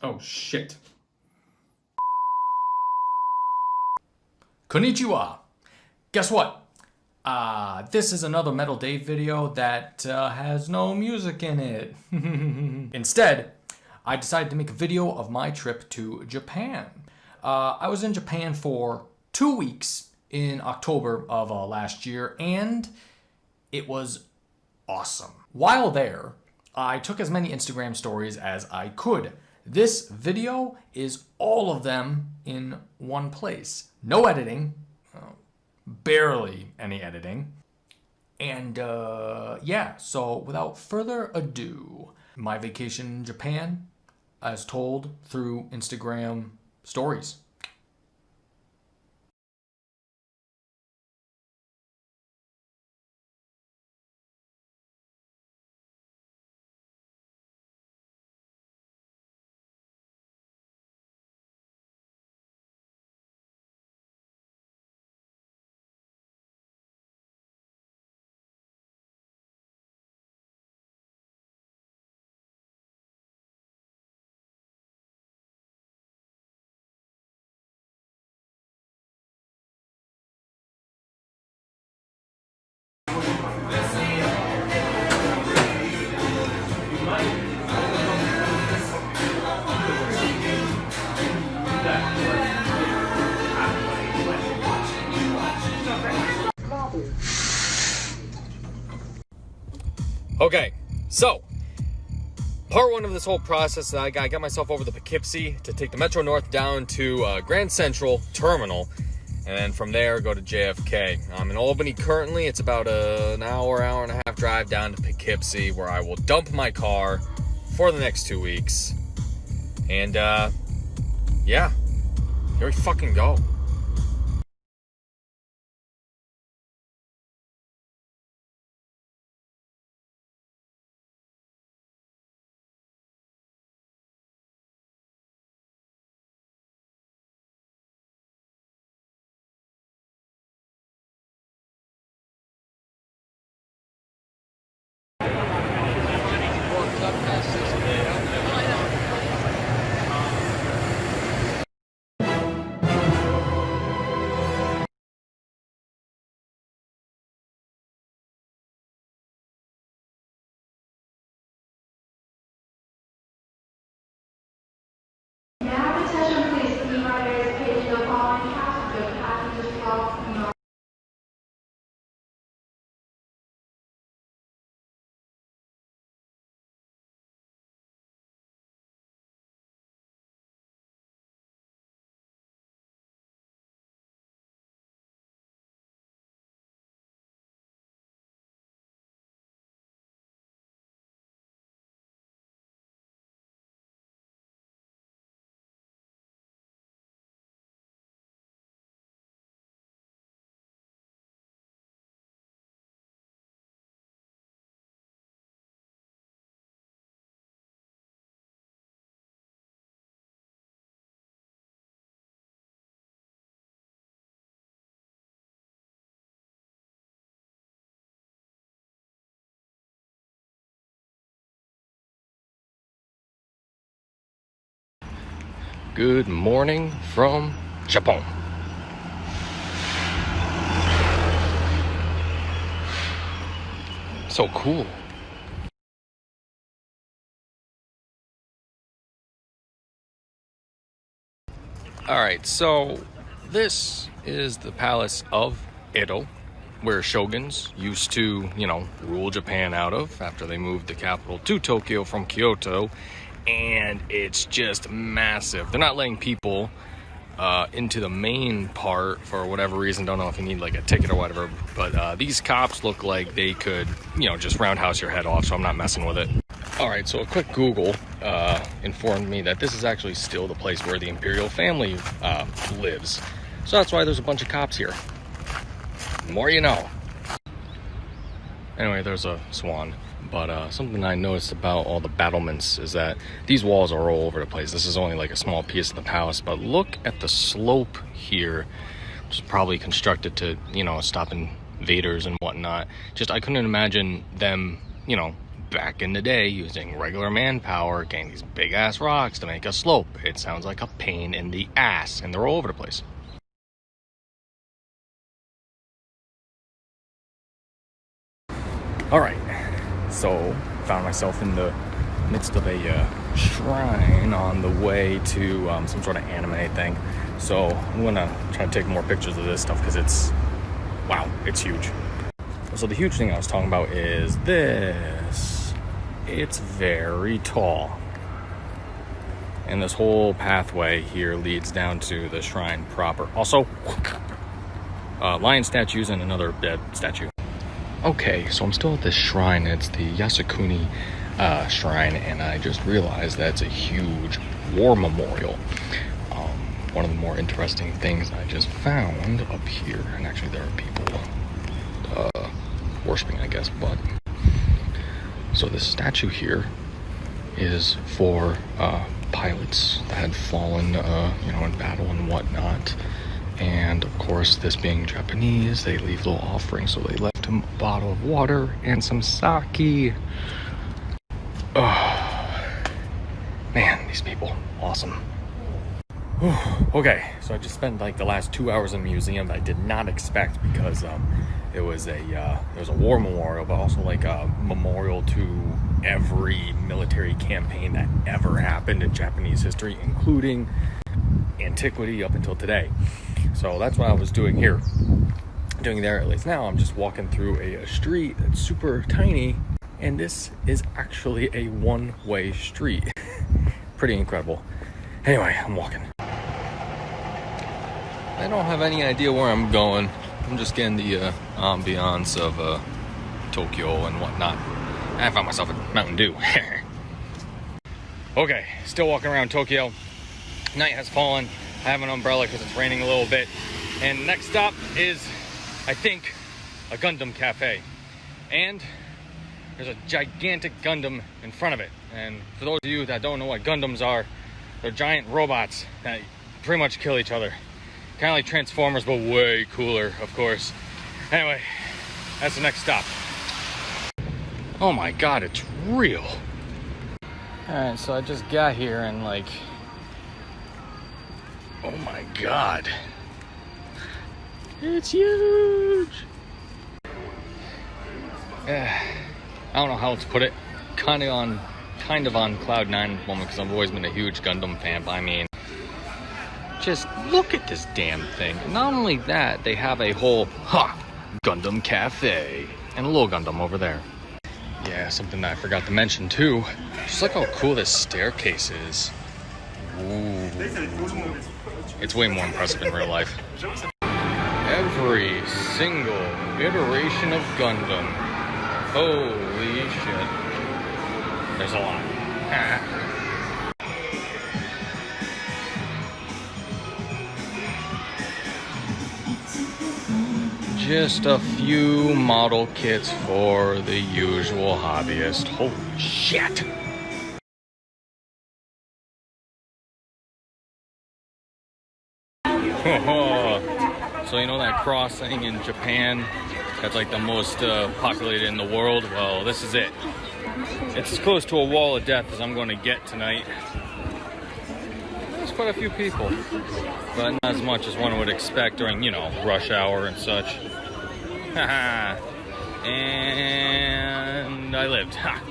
Oh, shit. Konnichiwa. Guess what? This is another Metal Dave video that has no music in it. Instead, I decided to make a video of my trip to Japan. I was in Japan for 2 weeks in October of last year, and it was awesome. While there, I took as many Instagram stories as I could. This video is all of them in one place. No editing, barely any editing. And yeah, so without further ado, my vacation in Japan as told through Instagram stories. Okay, so part one of this whole process, I got myself over the Poughkeepsie to take the Metro North down to Grand Central Terminal, and then from there go to JFK. I'm in Albany currently. It's about an hour and a half drive down to Poughkeepsie, where I will dump my car for the next 2 weeks. And yeah, here we fucking go. Good morning from Japan. So cool. Alright, so this is the palace of Edo, where shoguns used to, rule Japan out of after they moved the capital to Tokyo from Kyoto. And it's just massive. They're not letting people into the main part for whatever reason. Don't know if you need like a ticket or whatever, but these cops look like they could, just roundhouse your head off, so I'm not messing with it. All right, so a quick Google informed me that this is actually still the place where the imperial family lives. So that's why there's a bunch of cops here. The more you know. Anyway, there's a swan. But something I noticed about all the battlements is that these walls are all over the place. This is only like a small piece of the palace, but look at the slope here, which is probably constructed to, stop invaders and whatnot. Just, I couldn't imagine them, back in the day, using regular manpower, getting these big ass rocks to make a slope. It sounds like a pain in the ass, and they're all over the place. Alright, so found myself in the midst of a shrine on the way to some sort of anime thing. So I'm gonna try to take more pictures of this stuff because it's, wow, it's huge. So the huge thing I was talking about is this. It's very tall. And this whole pathway here leads down to the shrine proper. Also, lion statues and another dead statue. Okay, so I'm still at this shrine. It's the Yasukuni shrine, and I just realized that it's a huge war memorial. One of the more interesting things I just found up here, and actually there are people worshiping, I guess, but so this statue here is for pilots that had fallen, in battle and whatnot. And of course, this being Japanese, they leave little offerings, so they left him a bottle of water and some sake. Oh, man, these people, awesome. Okay, so I just spent like the last 2 hours in the museum that I did not expect, because it was a war memorial, but also like a memorial to every military campaign that ever happened in Japanese history, including antiquity up until today. So that's what I was doing here. Doing there, at least now, I'm just walking through a street that's super tiny, and this is actually a one-way street. Pretty incredible. Anyway, I'm walking. I don't have any idea where I'm going. I'm just getting the ambiance of Tokyo and whatnot. And I found myself at Mountain Dew. Okay, still walking around Tokyo. Night has fallen. I have an umbrella because it's raining a little bit. And next stop is, I think, a Gundam cafe. And there's a gigantic Gundam in front of it. And for those of you that don't know what Gundams are, they're giant robots that pretty much kill each other. Kind of like Transformers, but way cooler, of course. Anyway, that's the next stop. Oh my god, it's real. Alright, so I just got here and like, oh my god. It's huge. I don't know how to put it. Kind of on cloud nine at the moment, because I've always been a huge Gundam fan, but I mean, just look at this damn thing. And not only that, they have a whole Gundam cafe and a little Gundam over there. Yeah, something that I forgot to mention too. Just look how cool this staircase is. Ooh. It's way more impressive in real life. Every single iteration of Gundam. Holy shit. There's a lot. Just a few model kits for the usual hobbyist. Holy shit! So you know that crossing in Japan that's like the most populated in the world? Well, this is it. It's as close to a wall of death as I'm going to get tonight. There's quite a few people, but not as much as one would expect during, rush hour and such. Haha. And I lived. Ha.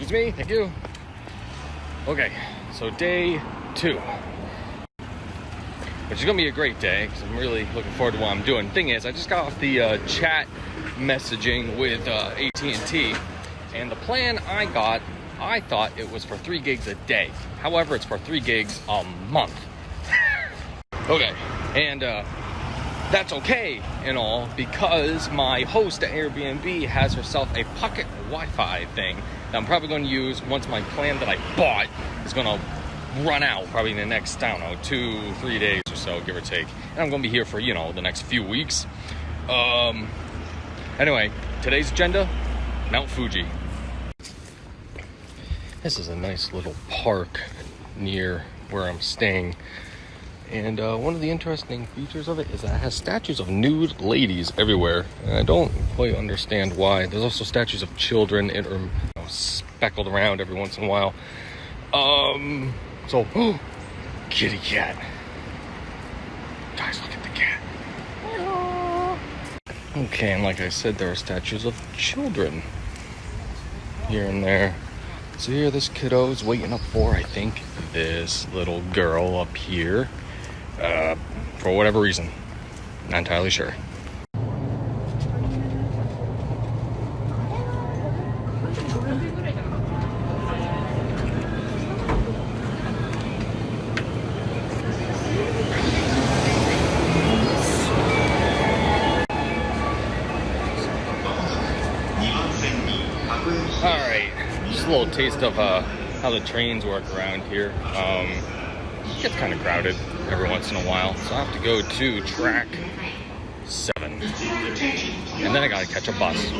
Excuse me, thank you. Okay, so day 2. Which is gonna be a great day, because I'm really looking forward to what I'm doing. Thing is, I just got off the chat messaging with AT&T, and the plan I got, I thought it was for 3 gigs a day. However, it's for 3 gigs a month. Okay, and that's okay and all, because my host at Airbnb has herself a pocket Wi-Fi thing that I'm probably going to use once my plan that I bought is going to run out, probably in the next, I don't know, 2-3 days or so, give or take. And I'm going to be here for, you know, the next few weeks. Anyway, today's agenda, Mount Fuji. This is a nice little park near where I'm staying. And one of the interesting features of it is that it has statues of nude ladies everywhere. And I don't quite understand why. There's also statues of children that are, you know, speckled around every once in a while. So, kitty cat. Guys, look at the cat. Okay, and like I said, there are statues of children here and there. So here, this kiddo is waiting up for, I think, this little girl up here. For whatever reason. Not entirely sure. Alright, just a little taste of how the trains work around here. It gets kind of crowded every once in a while, so I have to go to track 7. And then I gotta catch a bus.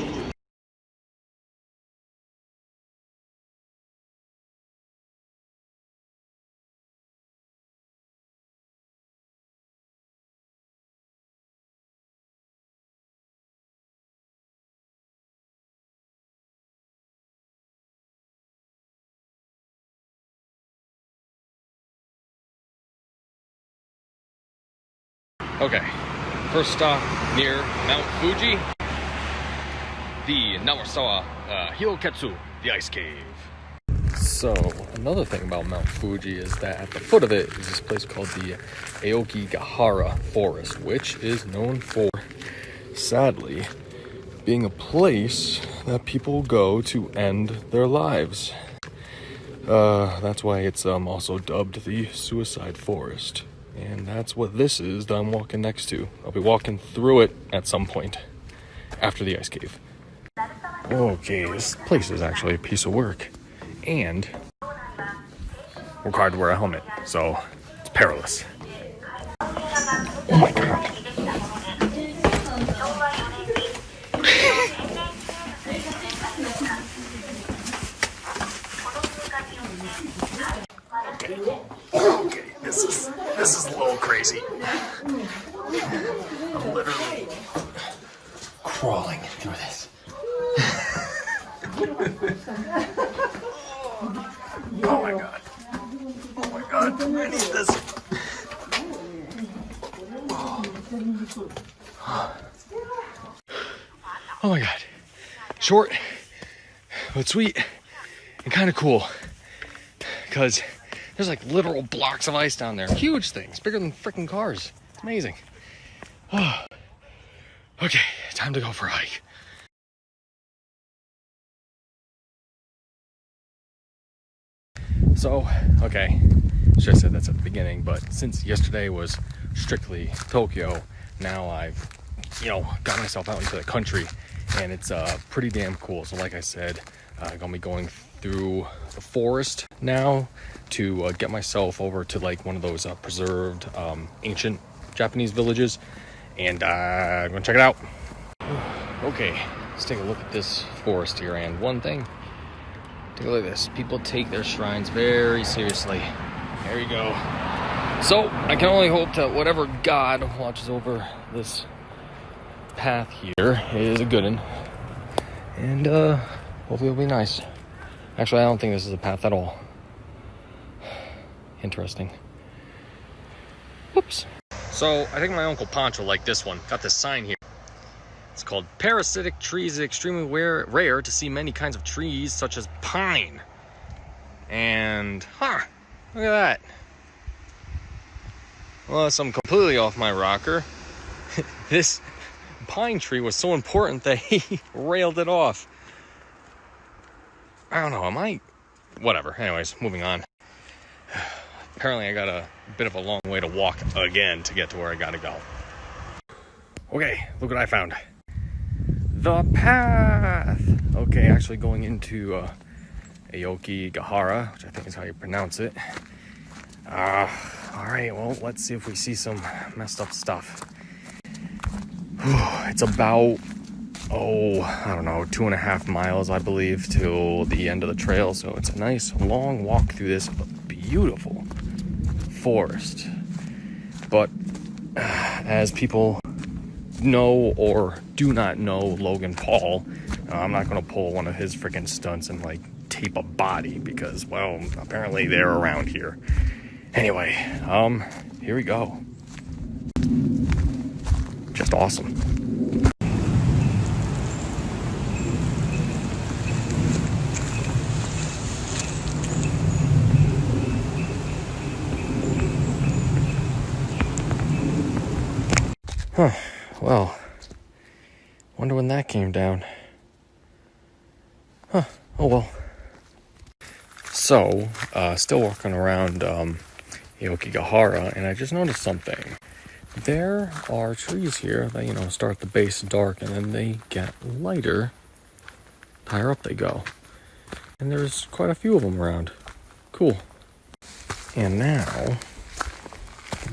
Okay, first stop near Mount Fuji, the Nawasawa Hiroketsu, the ice cave. So, another thing about Mount Fuji is that at the foot of it is this place called the Aokigahara Forest, which is known for, sadly, being a place that people go to end their lives. That's why it's also dubbed the Suicide Forest. And that's what this is that I'm walking next to. I'll be walking through it at some point after the ice cave. Okay, this place is actually a piece of work. And required to wear a helmet, so it's perilous. Oh my god. Okay, this is a little crazy. I'm literally crawling through this. Oh my god. Oh my god, I need this. Oh my god. Short, but sweet, and kind of cool. Because there's like literal blocks of ice down there. Huge things, bigger than freaking cars. It's amazing. Oh. Okay, time to go for a hike. So, okay, should have said that's at the beginning, but since yesterday was strictly Tokyo, now I've, you know, got myself out into the country, and it's pretty damn cool. So like I said, I'm gonna be going through the forest now to get myself over to like one of those preserved ancient Japanese villages, and I'm gonna check it out. Okay, let's take a look at this forest here, and one thing, take a look at this. People take their shrines very seriously. There you go. So I can only hope that whatever god watches over this path here is a good one, and hopefully it'll be nice. Actually, I don't think this is a path at all. Interesting. Whoops. So I think my Uncle Pancho liked this one. Got this sign here. It's called Parasitic Trees. Extremely rare to see many kinds of trees, such as pine. And, look at that. Unless I'm completely off my rocker, this pine tree was so important that he railed it off. I don't know, whatever. Anyways, moving on. Apparently I got a bit of a long way to walk again to get to where I gotta go. Okay, look what I found. The path! Okay, actually going into Aoki Gahara, which I think is how you pronounce it. Alright, well, let's see if we see some messed up stuff. It's about, I don't know, 2.5 miles, I believe, to the end of the trail. So it's a nice long walk through this beautiful forest. But as people know or do not know Logan Paul, I'm not going to pull one of his freaking stunts and like tape a body because, well, apparently they're around here. Anyway, here we go. Just awesome. Huh, well, wonder when that came down. Huh, oh well. So, still walking around Aokigahara, and I just noticed something. There are trees here that, start at the base dark, and then they get lighter the higher up they go. And there's quite a few of them around. Cool. And now,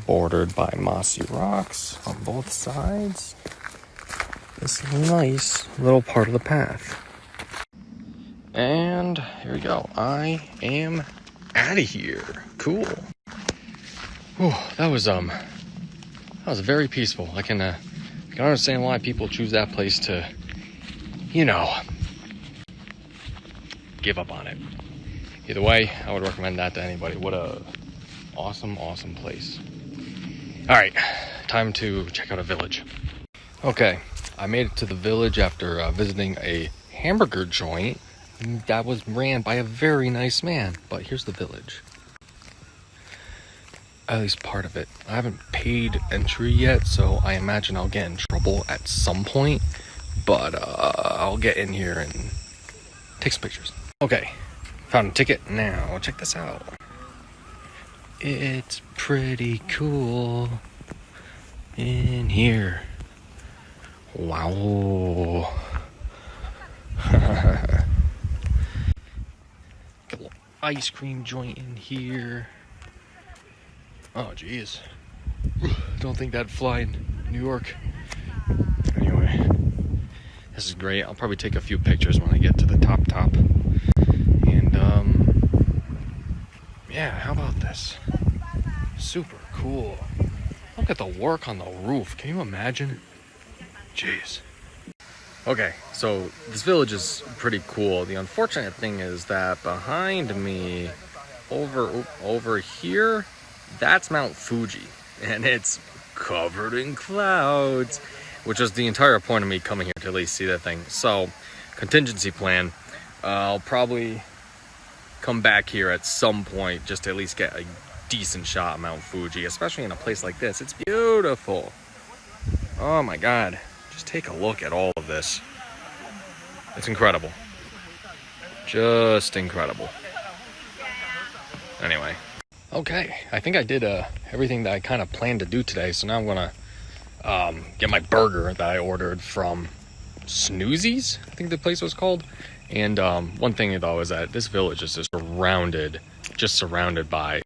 bordered by mossy rocks on both sides, this nice little part of the path. And here we go. I am out of here. Cool. Whew, that was very peaceful. I can understand why people choose that place to, give up on it. Either way, I would recommend that to anybody. What a awesome place. All right, time to check out a village. Okay, I made it to the village after visiting a hamburger joint that was ran by a very nice man. But here's the village. At least part of it. I haven't paid entry yet, so I imagine I'll get in trouble at some point. But I'll get in here and take some pictures. Okay, found a ticket. Now check this out. It's pretty cool in here. Wow. Got a little ice cream joint in here. Oh, geez. Don't think that'd fly in New York. Anyway, this is great. I'll probably take a few pictures when I get to the top. And, yeah, how about this? Super cool. Look at the work on the roof. Can you imagine? Jeez. Okay, so this village is pretty cool. The unfortunate thing is that behind me, over here, that's Mount Fuji, and it's covered in clouds, which is the entire point of me coming here to at least see that thing. So, contingency plan, I'll probably come back here at some point just to at least get a decent shot of Mount Fuji, especially in a place like this. It's beautiful. Oh my God. Just take a look at all of this. It's incredible. Just incredible. Anyway. Okay, I think I did everything that I kind of planned to do today, so now I'm gonna get my burger that I ordered from Snoozy's, I think the place was called. And one thing though is that this village is just surrounded by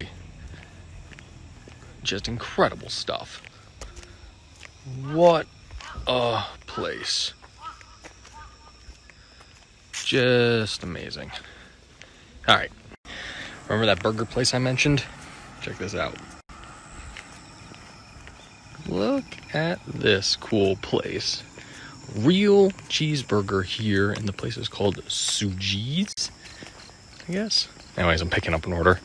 just incredible stuff. What a place. Just amazing. All right, remember that burger place I mentioned? Check this out. Look at this cool place. Real cheeseburger here, and the place is called Suji's, I guess. Anyways, I'm picking up an order.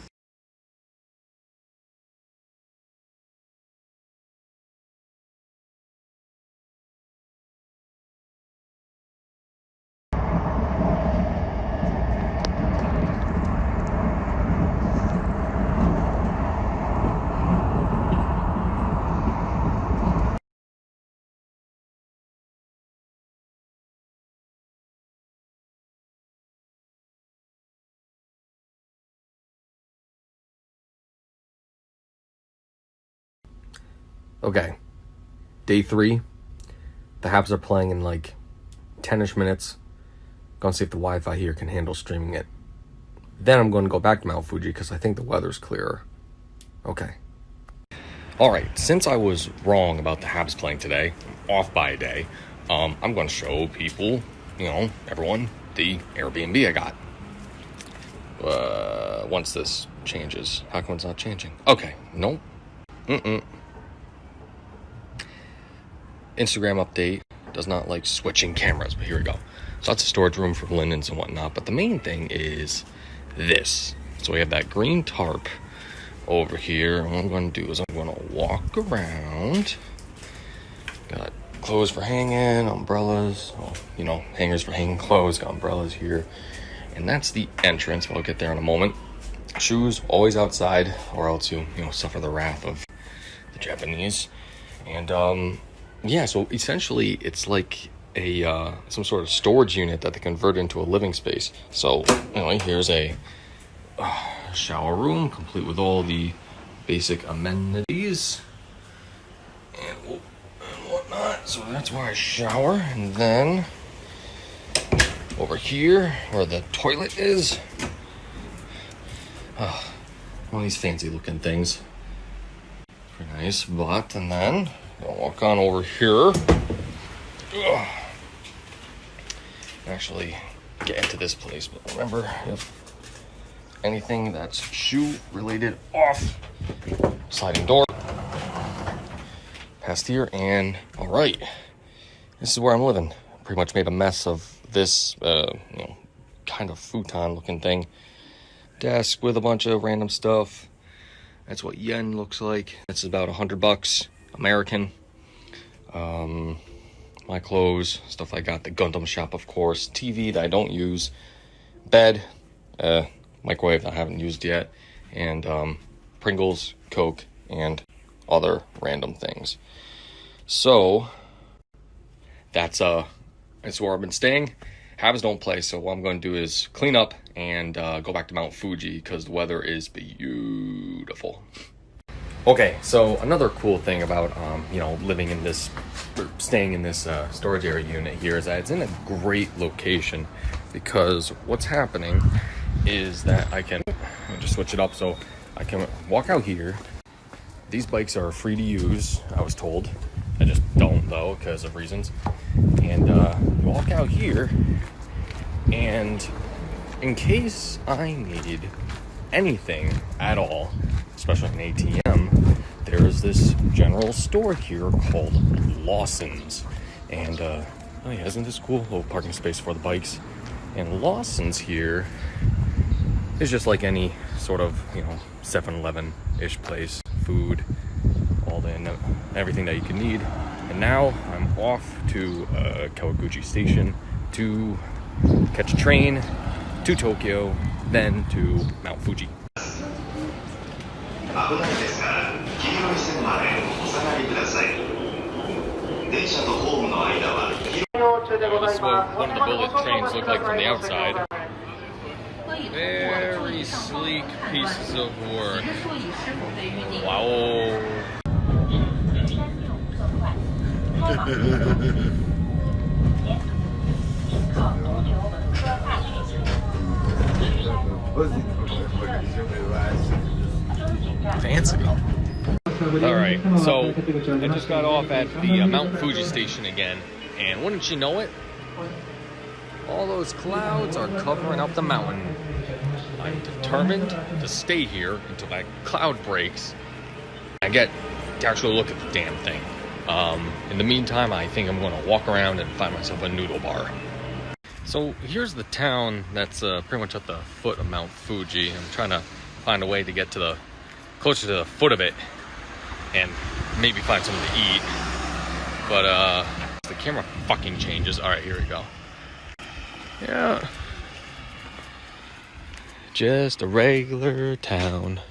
Okay, day 3. The Habs are playing in like 10-ish minutes. Gonna see if the Wi-Fi here can handle streaming it. Then I'm going to go back to Mount Fuji because I think the weather's clearer. Okay. Alright, since I was wrong about the Habs playing today, off by a day, I'm going to show people, everyone, the Airbnb I got. Once this changes. How come it's not changing? Okay, nope. Instagram update. Does not like switching cameras, but here we go. So that's a storage room for linens and whatnot, but the main thing is this. So we have that green tarp over here, and what I'm going to do is I'm going to walk around. Got clothes for hanging, umbrellas, hangers for hanging clothes, got umbrellas here. And that's the entrance, but I'll get there in a moment. Shoes always outside, or else you suffer the wrath of the Japanese. And yeah, so essentially it's like a some sort of storage unit that they convert into a living space. So anyway, here's a shower room complete with all the basic amenities and whatnot. So that's where I shower, and then over here where the toilet is, one of these fancy looking things. Pretty nice. But and then I'll walk on over here. Actually get into this place, but remember, anything that's shoe related off. Sliding door. Past here, and all right, this is where I'm living. Pretty much made a mess of this, kind of futon looking thing. Desk with a bunch of random stuff. That's what yen looks like. That's about $100 American. My clothes, stuff I got, the Gundam shop, of course. TV that I don't use. Bed, microwave that I haven't used yet. And Pringles, Coke, and other random things. So that's where I've been staying. Habs don't play, so what I'm going to do is clean up and go back to Mount Fuji because the weather is beautiful. Okay, so another cool thing about living in this, or staying in this storage area unit here is that it's in a great location, because what's happening is that I can just switch it up so I can walk out here. These bikes are free to use, I was told. I just don't though because of reasons. And walk out here, and in case I need anything at all, especially an ATM, there's this general store here called Lawson's. And oh yeah, isn't this cool? Little parking space for the bikes. And Lawson's here is just like any sort of 7-Eleven-ish place. Food, all the everything that you can need. And now I'm off to Kawaguchi Station to catch a train to Tokyo, then to Mount Fuji. This is what one of the bullet trains look like from the outside. Very sleek pieces of work. Wow. Fancy. Alright, so I just got off at the Mount Fuji station again, and wouldn't you know it, all those clouds are covering up the mountain. I'm determined to stay here until that cloud breaks. I get to actually look at the damn thing. In the meantime, I think I'm going to walk around and find myself a noodle bar. So here's the town that's pretty much at the foot of Mount Fuji. I'm trying to find a way to get to closer to the foot of it and maybe find something to eat. But the camera fucking changes. All right, here we go. Yeah. Just a regular town.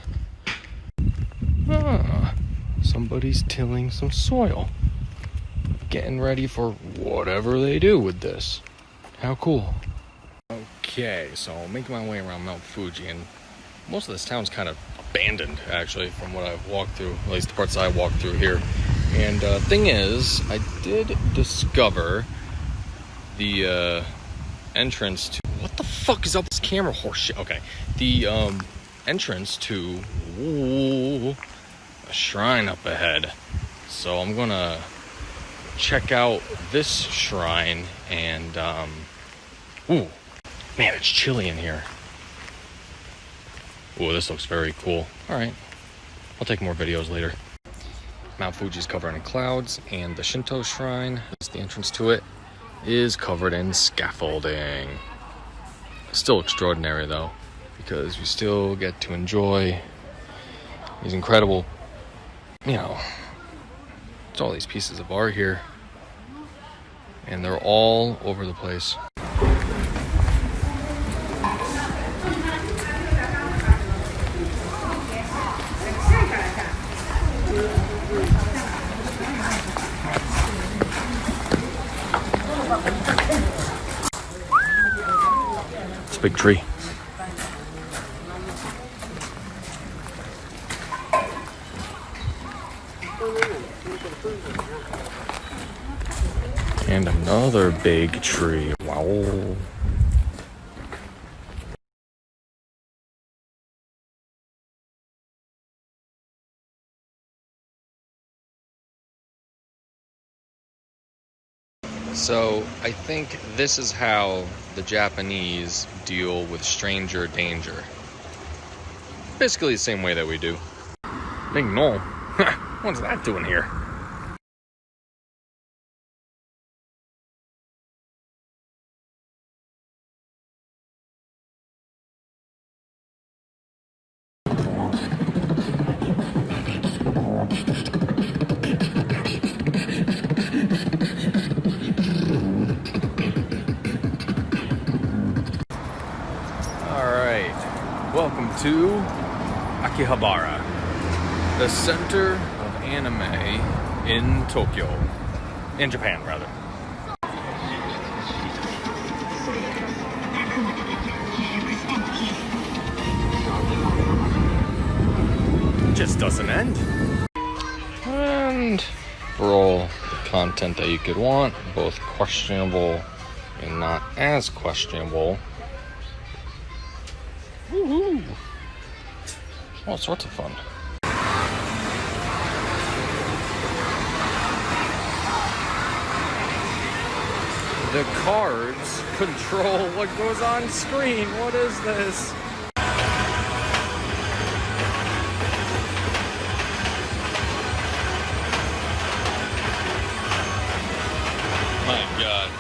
Somebody's tilling some soil. Getting ready for whatever they do with this. How cool. Okay, so I'm making my way around Mount Fuji, and most of this town's kind of abandoned, actually, from what I've walked through, at least the parts I walked through here. And thing is, I did discover the entrance to... What the fuck is up with this camera horseshit? Okay. The entrance to a shrine up ahead. So I'm gonna check out this shrine and ooh, man, it's chilly in here. Ooh, this looks very cool. Alright, I'll take more videos later. Mount Fuji's covered in clouds, and the Shinto shrine, that's the entrance to it, is covered in scaffolding. Still extraordinary though, because you still get to enjoy these incredible, you know, it's all these pieces of art here, and they're all over the place. It's a big tree. And another big tree. Wow. So I think this is how the Japanese deal with stranger danger. Basically the same way that we do. Ding no. What's that doing here? Welcome to Akihabara, the center of anime in Tokyo, in Japan rather. It just doesn't end. And for all the content that you could want, both questionable and not as questionable, woohoo! All sorts of fun. The cards control what goes on screen. What is this? My God.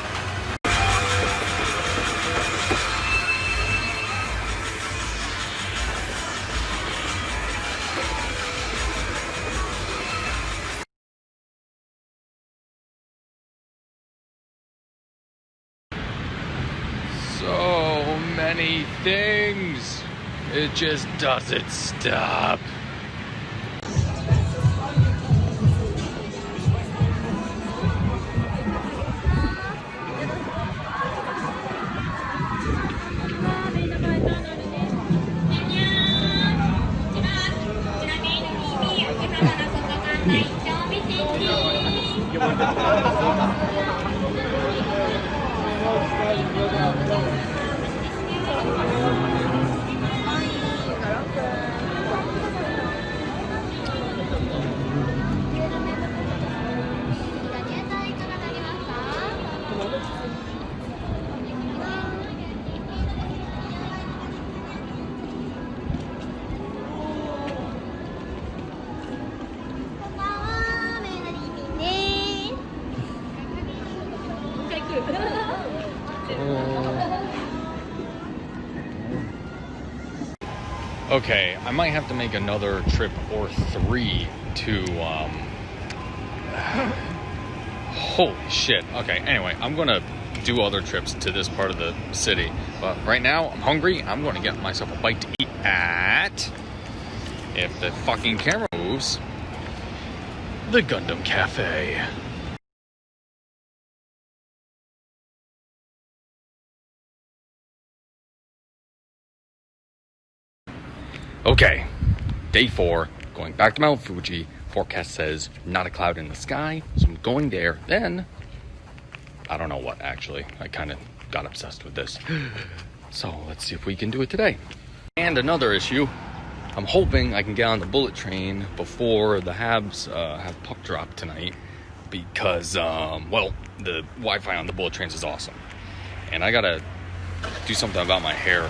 So many things. It just doesn't stop. Okay, I might have to make another trip or three to, holy shit. Okay, anyway, I'm gonna do other trips to this part of the city. But right now, I'm hungry. I'm gonna get myself a bite to eat at, if the fucking camera moves, the Gundam Cafe. Okay, day 4, going back to Mount Fuji forecast says not a cloud in the sky, so I'm going there. Then, I don't know what, actually. I kind of got obsessed with this. So let's see if we can do it today. And another issue, I'm hoping I can get on the bullet train before the Habs have puck drop tonight, because, well, the Wi-Fi on the bullet trains is awesome. And I gotta do something about my hair.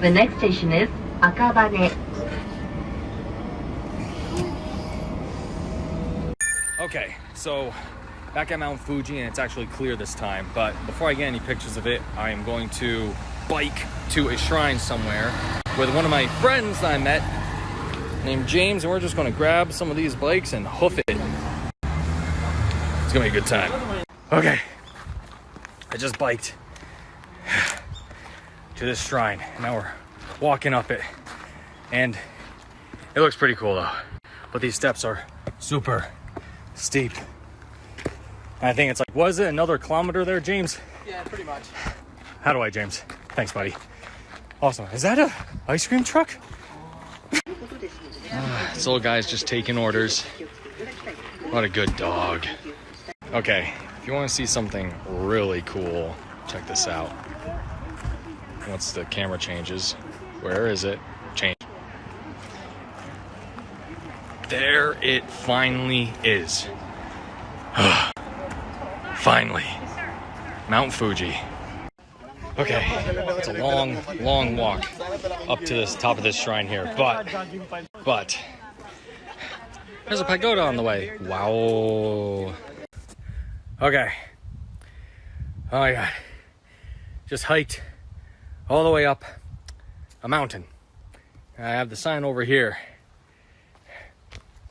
The next station is Akabane. Okay, so back at Mount Fuji, and it's actually clear this time. But before I get any pictures of it, I am going to bike to a shrine somewhere with one of my friends that I met named James, and we're just going to grab some of these bikes and hoof it. It's going to be a good time. Okay, I just biked to this shrine. Now we're walking up it, and it looks pretty cool though. But these steps are super steep. And I think it's like, what is it, another kilometer there, James? Yeah, pretty much. How do I, James? Thanks, buddy. Awesome. Is that a ice cream truck? This little guy's just taking orders. What a good dog. Okay, if you want to see something really cool, check this out. Once the camera changes, where is it? Change. There it finally is. Finally. Mount Fuji. Okay, it's a long, long walk up to this top of this shrine here, but there's a pagoda on the way. Wow. Okay. Oh my God. Just hiked all the way up a mountain. I have the sign over here.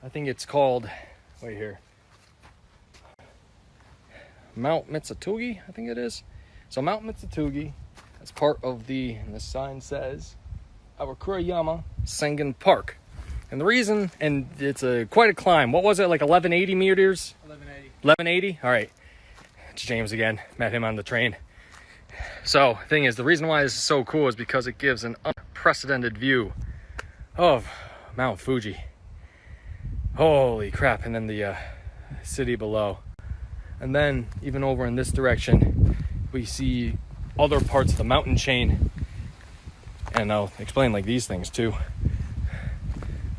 I think it's called, wait here, Mount Mitsutogi, I think it is. So Mount Mitsutogi, that's part of and the sign says, Awakurayama Sengen Park. And the reason, and it's quite a climb. What was it, like 1180 meters? 1180. 1180? All right. It's James again. Met him on the train. So, thing is, the reason why this is so cool is because it gives an unprecedented view of Mount Fuji. Holy crap. And then the city below. And then, even over in this direction, we see other parts of the mountain chain. And I'll explain like these things too.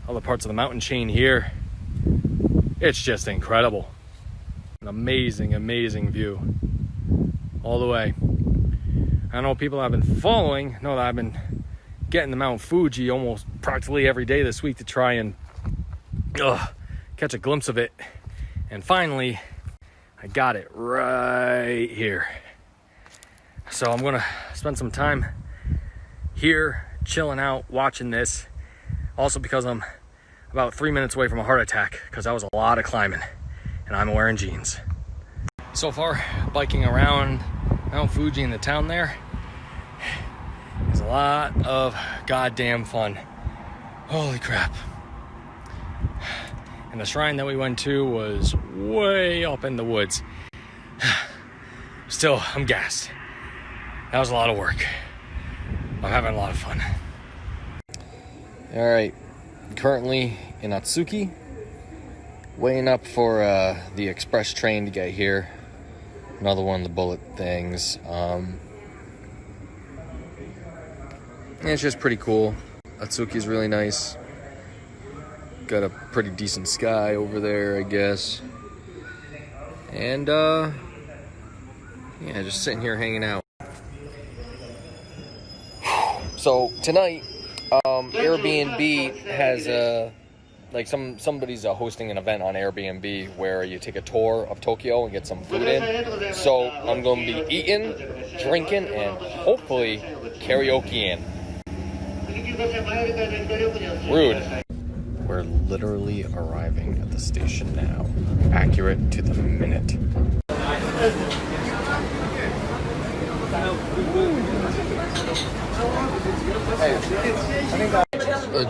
Other parts of the mountain chain here. It's just incredible. An amazing, amazing view. All the way. I know people I've been following know that I've been getting to Mount Fuji almost practically every day this week to try and catch a glimpse of it. And finally, I got it right here. So I'm gonna spend some time here, chilling out, watching this. Also because I'm about 3 minutes away from a heart attack, because that was a lot of climbing, and I'm wearing jeans. So far, biking around Mount Fuji in the town there is a lot of goddamn fun. Holy crap. And the shrine that we went to was way up in the woods. Still, I'm gassed. That was a lot of work. I'm having a lot of fun. All right, currently in Atsuki, waiting up for the express train to get here. Another one of the bullet things. It's just pretty cool. Atsuki's really nice. Got a pretty decent sky over there, I guess. And yeah, just sitting here hanging out. So tonight, Airbnb has like somebody's hosting an event on Airbnb where you take a tour of Tokyo and get some food in. So I'm going to be eating, drinking, and hopefully karaokeing. Rude. We're literally arriving at the station now. Accurate to the minute.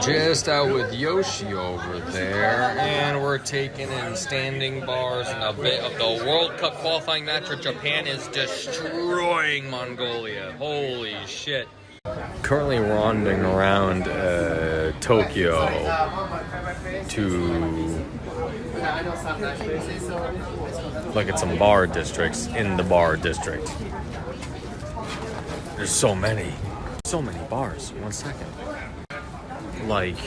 Just out with Yoshi over there, and we're taking in standing bars and a bit of the World Cup qualifying match where Japan is destroying Mongolia. Holy shit. Currently wandering around Tokyo. to look at some bar districts in the bar district. There's so many bars. 1 second. Like,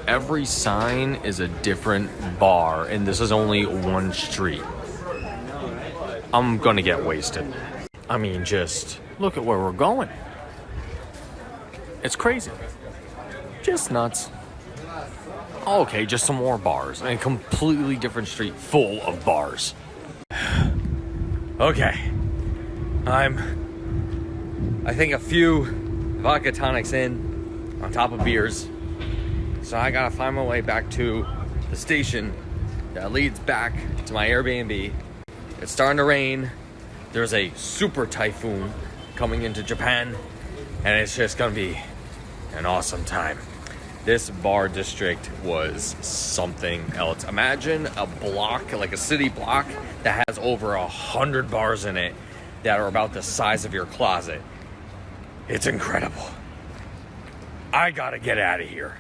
every sign is a different bar, and this is only one street. I'm gonna get wasted. I mean, just look at where we're going. It's crazy. Just nuts. Okay, just some more bars. A completely different street full of bars. Okay. I think a few vodka tonics in, on top of beers. So I gotta find my way back to the station that leads back to my Airbnb. It's starting to rain. There's a super typhoon coming into Japan, and it's just gonna be an awesome time. This bar district was something else. Imagine a block, like a city block, that has over 100 bars in it that are about the size of your closet. It's incredible. I gotta get out of here.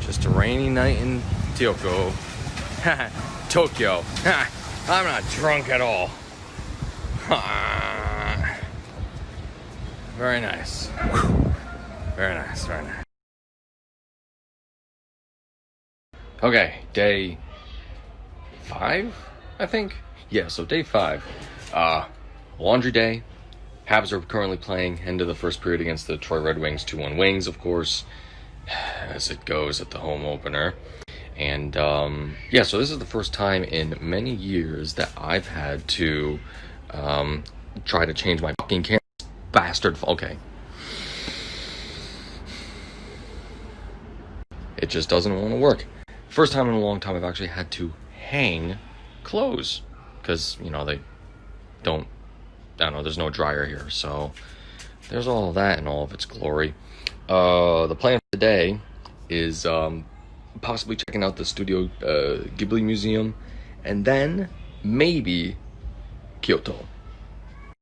Just a rainy night in Tokyo. Tokyo. I'm not drunk at all. Very nice. Very nice, very nice. Okay, day 5, I think? Yeah, so day 5. Laundry day. Habs are currently playing end of the first period against the Troy Red Wings, 2-1 Wings, of course, as it goes at the home opener. And, yeah, so this is the first time in many years that I've had to, try to change my fucking camera. Bastard. Okay. It just doesn't want to work. First time in a long time I've actually had to hang clothes. Because, you know, they don't, I don't know, there's no dryer here. So, there's all of that in all of its glory. The plan for today is, possibly checking out the Studio Ghibli Museum, and then maybe Kyoto.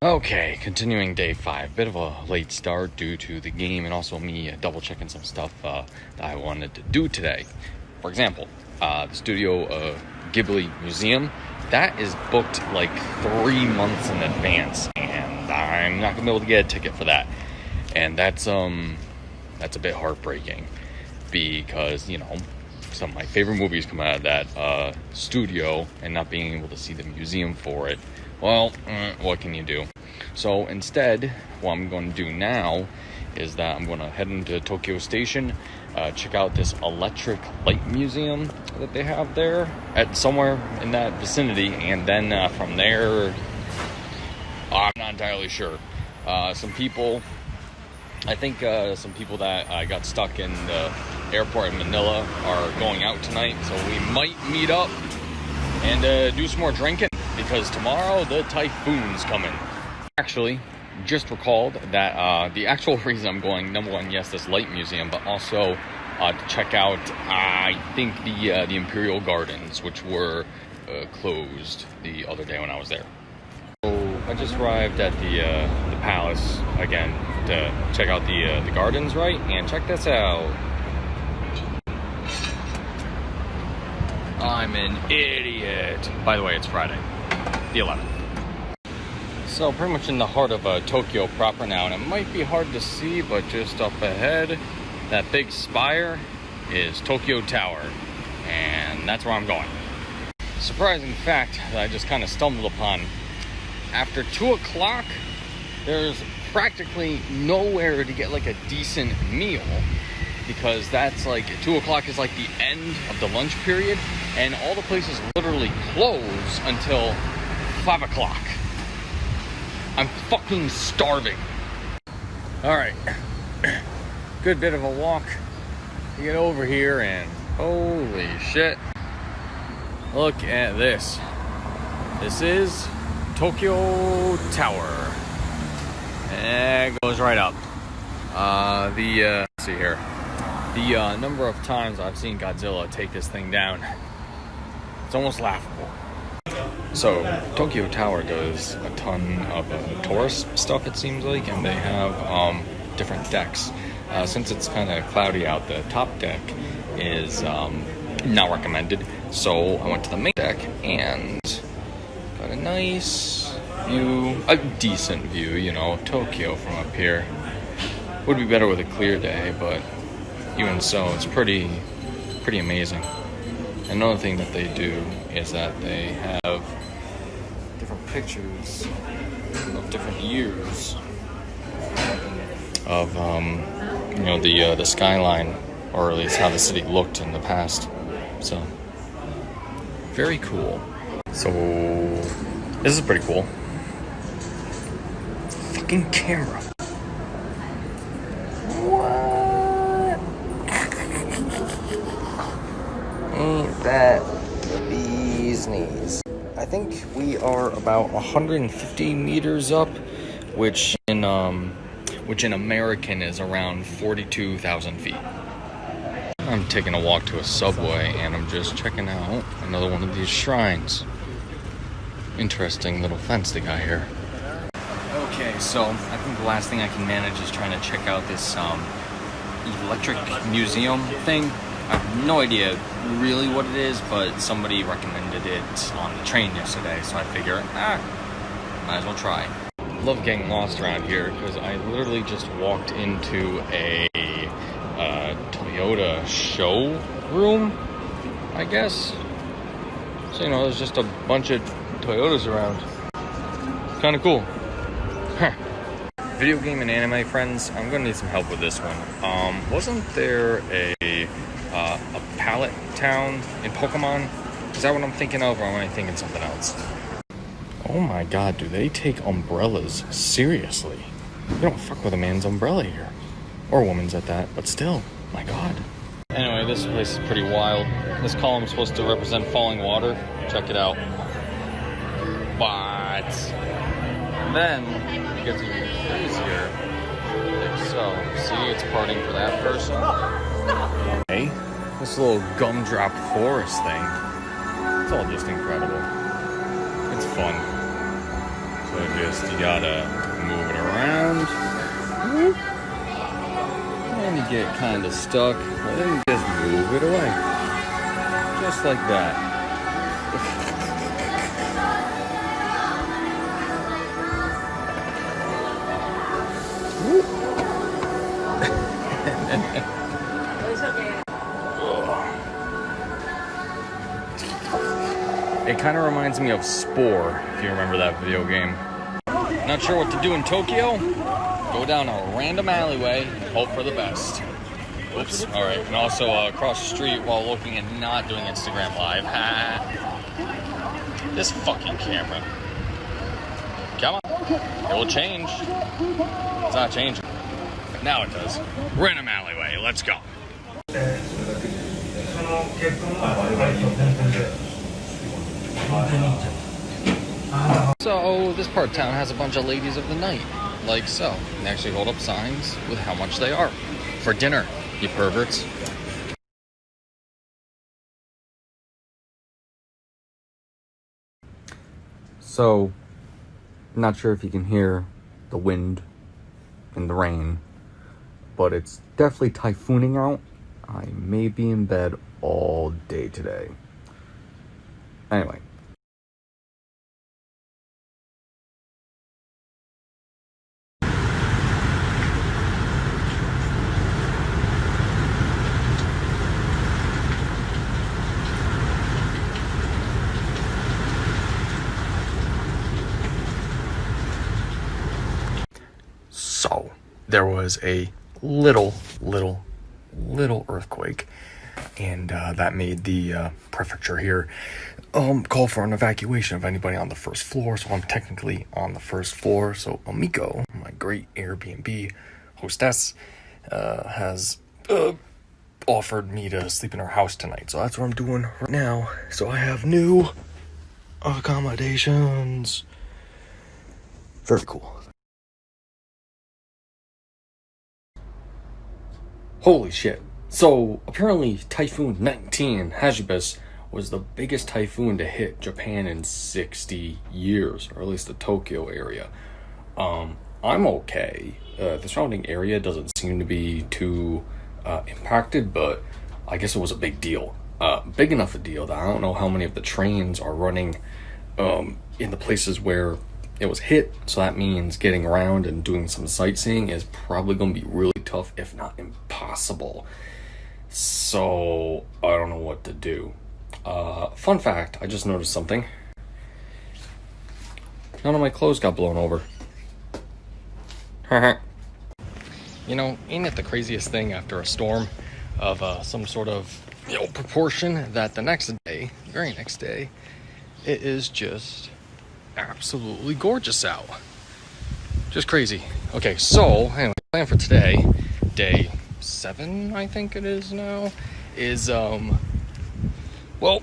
Okay, continuing day 5. Bit of a late start due to the game and also me double checking some stuff that I wanted to do today. For example, the Studio Ghibli Museum, that is booked like 3 months in advance, and I'm not gonna be able to get a ticket for that. And that's a bit heartbreaking because, you know, some of my favorite movies come out of that studio, and not being able to see the museum for it, well, what can you do? So instead, what I'm going to do now is that I'm going to head into Tokyo Station, check out this electric light museum that they have there at somewhere in that vicinity, and then from there, I'm not entirely sure. Some people that got stuck in the airport in Manila are going out tonight, so we might meet up and do some more drinking, because tomorrow the typhoon's coming. Actually, just recalled that the actual reason I'm going, number one, yes, this light museum, but also to check out, I think, the Imperial Gardens, which were closed the other day when I was there. So I just arrived at the palace again to check out the gardens, right? And check this out. I'm an idiot. By the way, it's Friday, the 11th. So pretty much in the heart of Tokyo proper now, and it might be hard to see, but just up ahead, that big spire is Tokyo Tower, and that's where I'm going. Surprising fact that I just kind of stumbled upon. After 2 o'clock, there's practically nowhere to get like a decent meal, because that's like 2 o'clock is like the end of the lunch period, and all the places literally close until 5 o'clock. I'm fucking starving. Alright, good bit of a walk to get over here, and holy shit, look at this. This is Tokyo Tower, and it goes right up. Let's see here. The number of times I've seen Godzilla take this thing down, it's almost laughable. So, Tokyo Tower does a ton of tourist stuff, it seems like, and they have different decks Since it's kind of cloudy out, the top deck is not recommended. So I went to the main deck and got a nice view, a decent view, you know, of Tokyo from up here. Would be better with a clear day, but even so, it's pretty amazing. Another thing that they do is that they have different pictures of different years of you know, the skyline, or at least how the city looked in the past. So very cool. So this is pretty cool. Fucking camera. What? Ain't that the bee's knees? I think we are about 150 meters up, which in American is around 42,000 feet. I'm taking a walk to a subway and I'm just checking out another one of these shrines. Interesting little fence they got here. Okay, so I think the last thing I can manage is trying to check out this electric museum thing. I have no idea really what it is, but somebody recommended it on the train yesterday, so I figure, might as well try. Love getting lost around here because I literally just walked into a Toyota showroom, I guess. So, you know, there's just a bunch of Toyotas around. Kind of cool. Huh. Video game and anime friends, I'm gonna need some help with this one. Wasn't there a pallet town in Pokemon? Is that what I'm thinking of, or am I thinking something else? Oh my god, do they take umbrellas seriously? You don't fuck with a man's umbrella here. Or a woman's at that, but still, my god. Anyway, this place is pretty wild. This column is supposed to represent falling water. Check it out. What? Then, it gets even crazier. Like so. See, it's parting for that person. Hey, this little gumdrop forest thing. It's all just incredible. It's fun. So you gotta move it around. And you get kind of stuck. And then you just move it away. Just like that. It kind of reminds me of Spore, if you remember that video game. Not sure what to do in Tokyo? Go down a random alleyway and hope for the best. Oops. Alright, and also across the street while looking and not doing Instagram Live. This fucking camera. Come on. It will change. It's not changing. Now it does. Random alleyway. Let's go. So this part of town has a bunch of ladies of the night, like so. They actually hold up signs with how much they are for dinner, you perverts. So, not sure if you can hear the wind and the rain, but it's definitely typhooning out. I may be in bed all day today. Anyway. So, there was a little earthquake, and that made the prefecture here call for an evacuation of anybody on the first floor. So I'm technically on the first floor. So Amiko, my great Airbnb hostess, has offered me to sleep in her house tonight. So that's what I'm doing right now. So I have new accommodations. Very cool. Holy shit. So, apparently Typhoon 19 Hagibis was the biggest typhoon to hit Japan in 60 years, or at least the Tokyo area. I'm okay. the surrounding area doesn't seem to be too impacted, but I guess it was a big deal. Big enough a deal that I don't know how many of the trains are running in the places where it was hit. So that means getting around and doing some sightseeing is probably going to be really tough, if not impossible. So I don't know what to do. Fun fact, I just noticed something. None of my clothes got blown over. You know, ain't it the craziest thing after a storm of some sort of proportion that the next day, very next day, it is just absolutely gorgeous out. Just crazy. Okay, so anyway, plan for today, day 7, I think it is now, is well,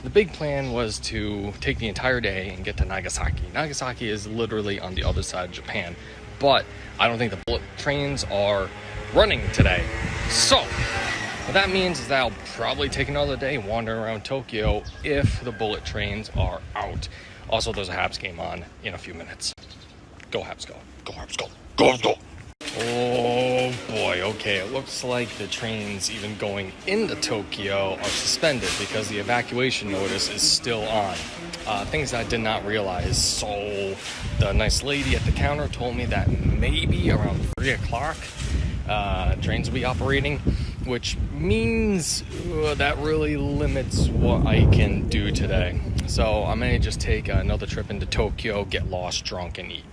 the big plan was to take the entire day and get to Nagasaki. Nagasaki is literally on the other side of Japan, but I don't think the bullet trains are running today. So what that means is that I'll probably take another day wandering around Tokyo if the bullet trains are out. Also, there's a Habs game on in a few minutes. Go Habs, go. Go Habs, go. Go Habs, go. Oh boy, okay, it looks like the trains even going into Tokyo are suspended because the evacuation notice is still on. Things I did not realize. So the nice lady at the counter told me that maybe around 3 o'clock trains will be operating, which means that really limits what I can do today. So I may just take another trip into Tokyo, get lost, drunk, and eat.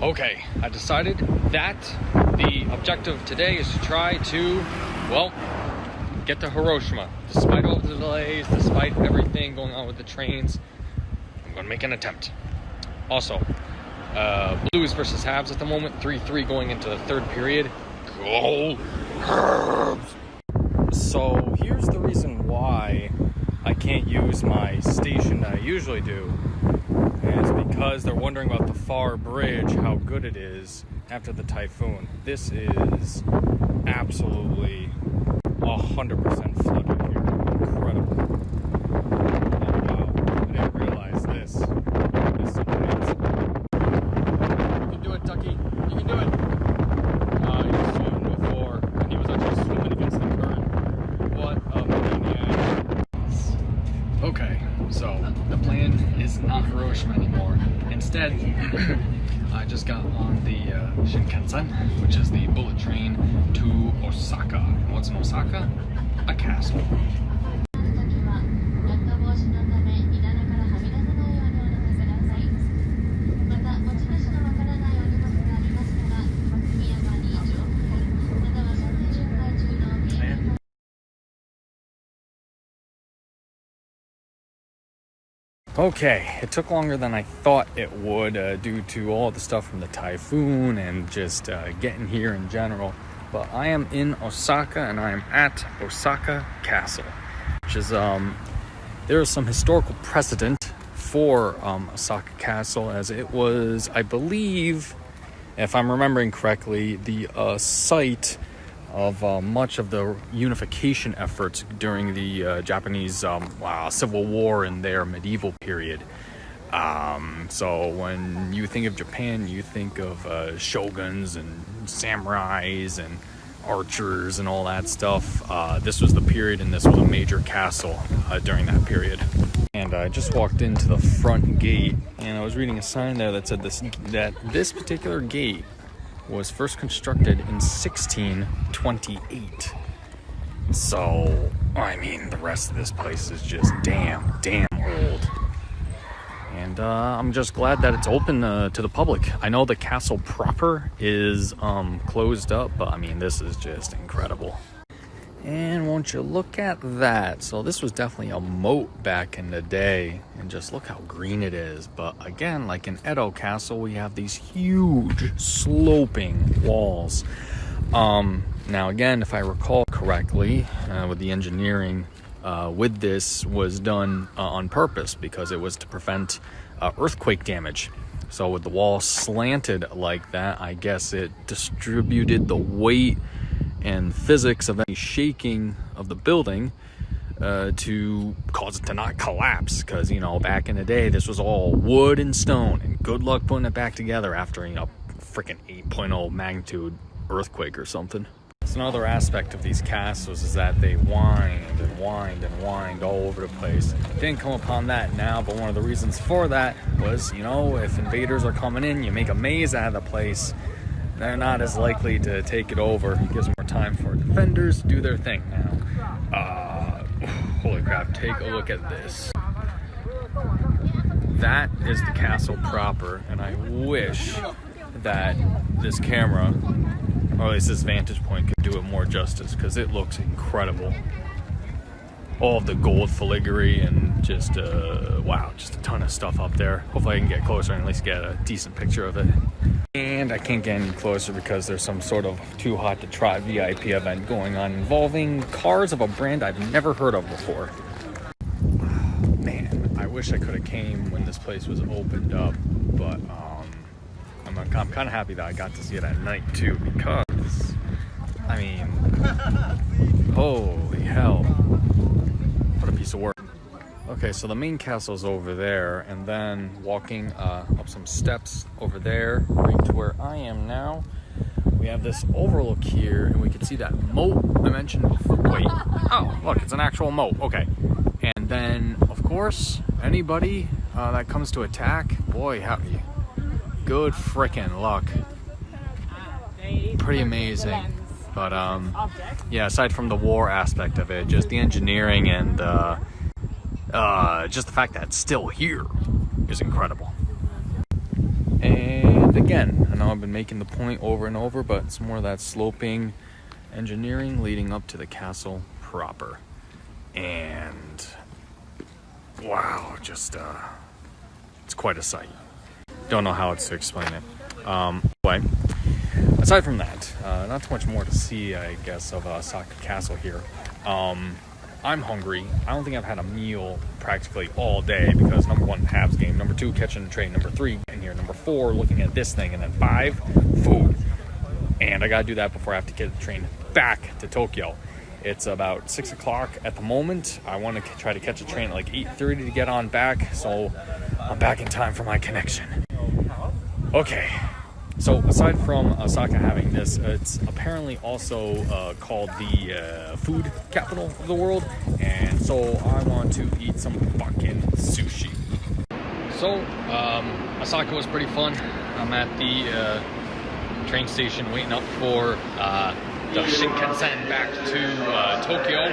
Okay, I decided that the objective today is to try to, well, get to Hiroshima. Despite all the delays, despite everything going on with the trains, I'm going to make an attempt. Also, Blues versus Habs at the moment, 3-3 going into the third period. Go Habs! So here's the reason why I can't use my station that I usually do. And it's because they're wondering about the Far Bridge, how good it is after the typhoon. This is absolutely 100% flooded here. Incredible. Oh, wow. I didn't realize this. This is amazing. You can do it, Ducky. You can do it. He was swimming before, and he was actually swimming against the current. What a maniac. Okay, so the plan is not Hiroshima anymore. Instead, I just got on the Shinkansen, which is the bullet train to Osaka. And what's in Osaka? A castle. Okay, it took longer than I thought it would due to all the stuff from the typhoon and just getting here in general. But I am in Osaka and I am at Osaka Castle, which is, there is some historical precedent for Osaka Castle, as it was, I believe, if I'm remembering correctly, the site of much of the unification efforts during the Japanese Civil War in their medieval period. So when you think of Japan, you think of shoguns and samurais and archers and all that stuff. This was the period, and this was a major castle during that period. And I just walked into the front gate, and I was reading a sign there that said that this particular gate was first constructed in 1628. So, I mean, the rest of this place is just damn old. And I'm just glad that it's open to the public. I know the castle proper is closed up, but I mean, this is just incredible. And won't you look at that? So this was definitely a moat back in the day, and just look how green it is. But again, like in Edo Castle, we have these huge sloping walls. Now again, if I recall correctly, with the engineering with this was done on purpose, because it was to prevent earthquake damage. So with the wall slanted like that, I guess it distributed the weight and physics of any shaking of the building to cause it to not collapse. Because, you know, back in the day, this was all wood and stone, and good luck putting it back together after, you know, freaking 8.0 magnitude earthquake or something. It's another aspect of these castles is that they wind and wind and wind all over the place. Didn't come upon that now, but one of the reasons for that was, you know, if invaders are coming in, you make a maze out of the place, they're not as likely to take it over. It gives more time for defenders to do their thing now. Holy crap, take a look at this. That is the castle proper, and I wish that this camera, or at least this vantage point, could do it more justice, because it looks incredible. All of the gold filigree and just, wow, just a ton of stuff up there. Hopefully I can get closer and at least get a decent picture of it. And I can't get any closer because there's some sort of too hot to try VIP event going on involving cars of a brand I've never heard of before. Man, I wish I could have came when this place was opened up, but I'm kind of happy that I got to see it at night too, because, I mean, holy hell, what a piece of work. Okay, so the main castle's over there, and then walking up some steps over there, right to where I am now, we have this overlook here, and we can see that moat I mentioned before. Wait, oh, look, it's an actual moat, okay. And then, of course, anybody that comes to attack, boy, howdy. Good frickin' luck. Pretty amazing. But yeah, aside from the war aspect of it, just the engineering and just the fact that it's still here is incredible. And again, I know I've been making the point over and over, but it's more of that sloping engineering leading up to the castle proper. And wow, just it's quite a sight. Don't know how else to explain it. Anyway, aside from that, not too much more to see, I guess, of Osaka Castle here. I'm hungry. I don't think I've had a meal practically all day because number 1, Habs game. Number 2, catching the train. Number 3, getting here. Number 4, looking at this thing. And then 5, food. And I gotta do that before I have to get the train back to Tokyo. It's about 6 o'clock at the moment. I want to try to catch a train at like 8:30 to get on back, so I'm back in time for my connection. Okay, so aside from Osaka having this, it's apparently also called the food capital of the world, and so I want to eat some fucking sushi. So, Osaka was pretty fun. I'm at the train station waiting up for the Shinkansen back to Tokyo.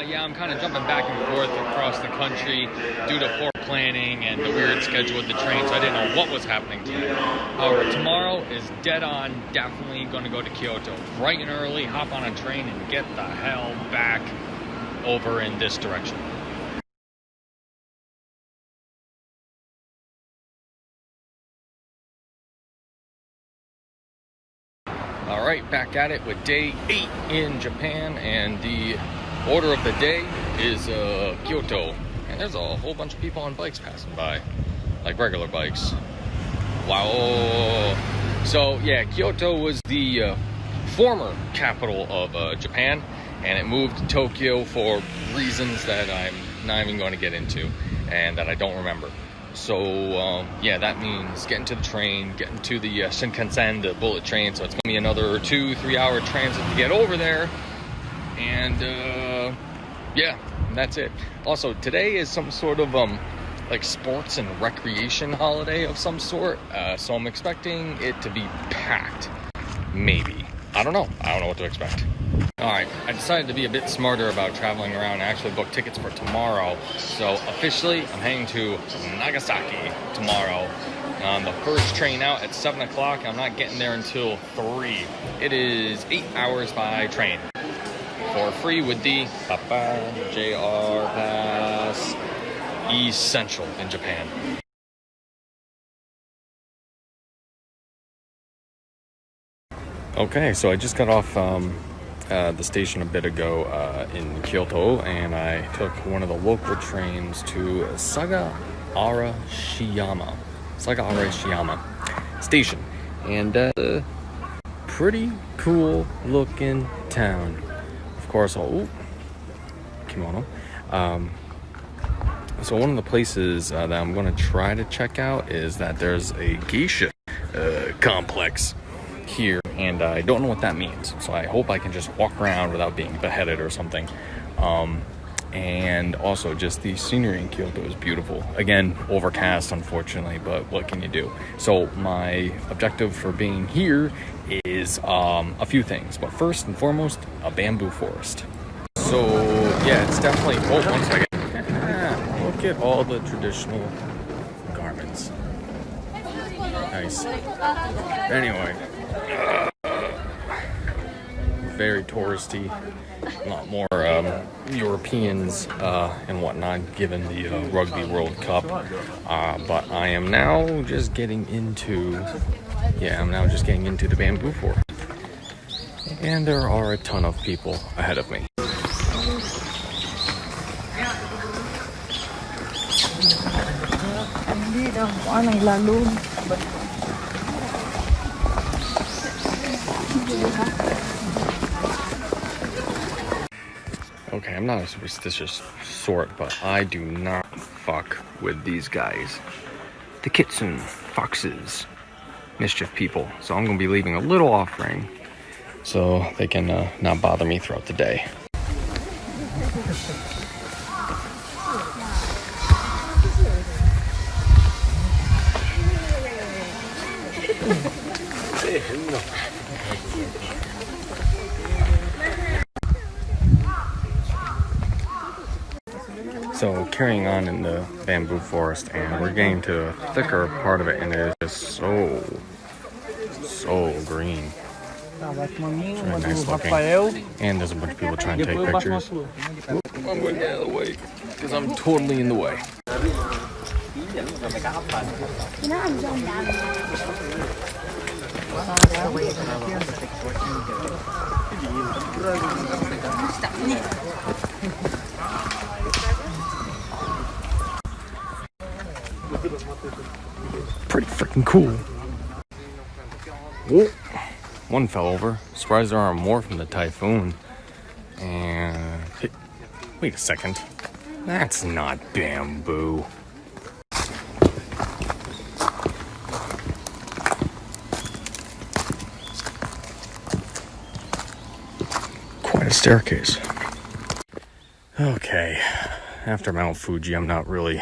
Yeah, I'm kind of jumping back and forth across the country due to poor planning and the weird schedule with the train, so I didn't know what was happening today. However, tomorrow is dead on, definitely going to go to Kyoto. Bright and early, hop on a train and get the hell back over in this direction. All right, back at it with day 8 in Japan, and the order of the day is Kyoto. And there's a whole bunch of people on bikes passing by, like regular bikes. Wow. So yeah, Kyoto was the former capital of Japan, and it moved to Tokyo for reasons that I'm not even going to get into and that I don't remember. So yeah, that means getting to the train, getting to the Shinkansen, the bullet train. So it's gonna be another 2-3 hour transit to get over there. And yeah, that's it. Also, today is some sort of like sports and recreation holiday of some sort. So I'm expecting it to be packed. Maybe. I don't know what to expect. Alright, I decided to be a bit smarter about traveling around and actually book tickets for tomorrow. So officially, I'm heading to Nagasaki tomorrow. The first train out at 7 o'clock. I'm not getting there until 3. It is 8 hours by train. For free with the JR Pass Essential in Japan. Okay, so I just got off the station a bit ago in Kyoto, and I took one of the local trains to Sagaarashiyama station, and pretty cool looking town. Of course, kimono. So one of the places that I'm going to try to check out is that there's a geisha complex here, and I don't know what that means. So I hope I can just walk around without being beheaded or something. And also just the scenery in Kyoto is beautiful. Again, overcast, unfortunately, but what can you do? So my objective for being here is a few things, but first and foremost, a bamboo forest. So yeah, it's definitely, oh, one second. Look at all the traditional garments. Nice. Anyway, very touristy. A lot more Europeans and whatnot, given the Rugby World Cup. But I am now just getting into, the bamboo forest. And there are a ton of people ahead of me. Okay, I'm not a superstitious sort, but I do not fuck with these guys. The kitsune, foxes, mischief people. So I'm gonna be leaving a little offering so they can not bother me throughout the day. So carrying on in the bamboo forest, and we're getting to a thicker part of it, and it is just so green. It's really nice looking. And there's a bunch of people trying to take pictures. Oop, I'm going out of the way because I'm totally in the way. Pretty freaking cool. Whoa. One fell over. Surprised there aren't more from the typhoon. And hey, wait a second. That's not bamboo. Quite a staircase. Okay, after Mount Fuji, I'm not really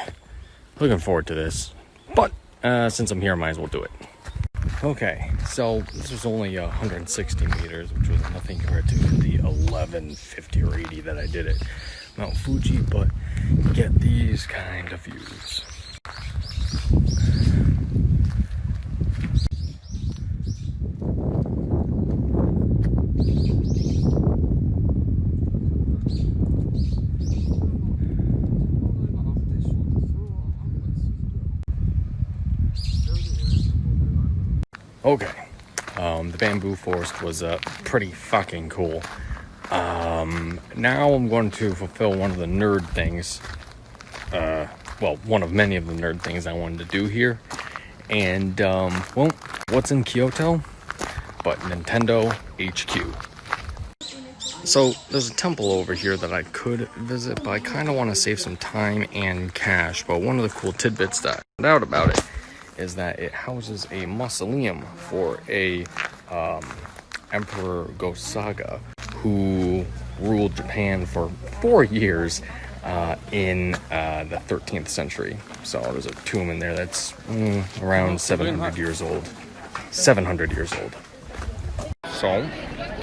looking forward to this, but since I'm here, I might as well do it. Okay, so this was only 160 meters, which was nothing compared to the 1150 or 80 that I did at Mount Fuji, but get these kind of views. Okay, the bamboo forest was pretty fucking cool. Now I'm going to fulfill one of the nerd things, well, one of many of the nerd things I wanted to do here. And, well, what's in Kyoto but Nintendo HQ? So there's a temple over here that I could visit, but I kind of want to save some time and cash. But one of the cool tidbits that I found out about it is that it houses a mausoleum for a Emperor Go-Saga, who ruled Japan for 4 years in the 13th century. So there's a tomb in there that's around 700 years old. 700 years old. So,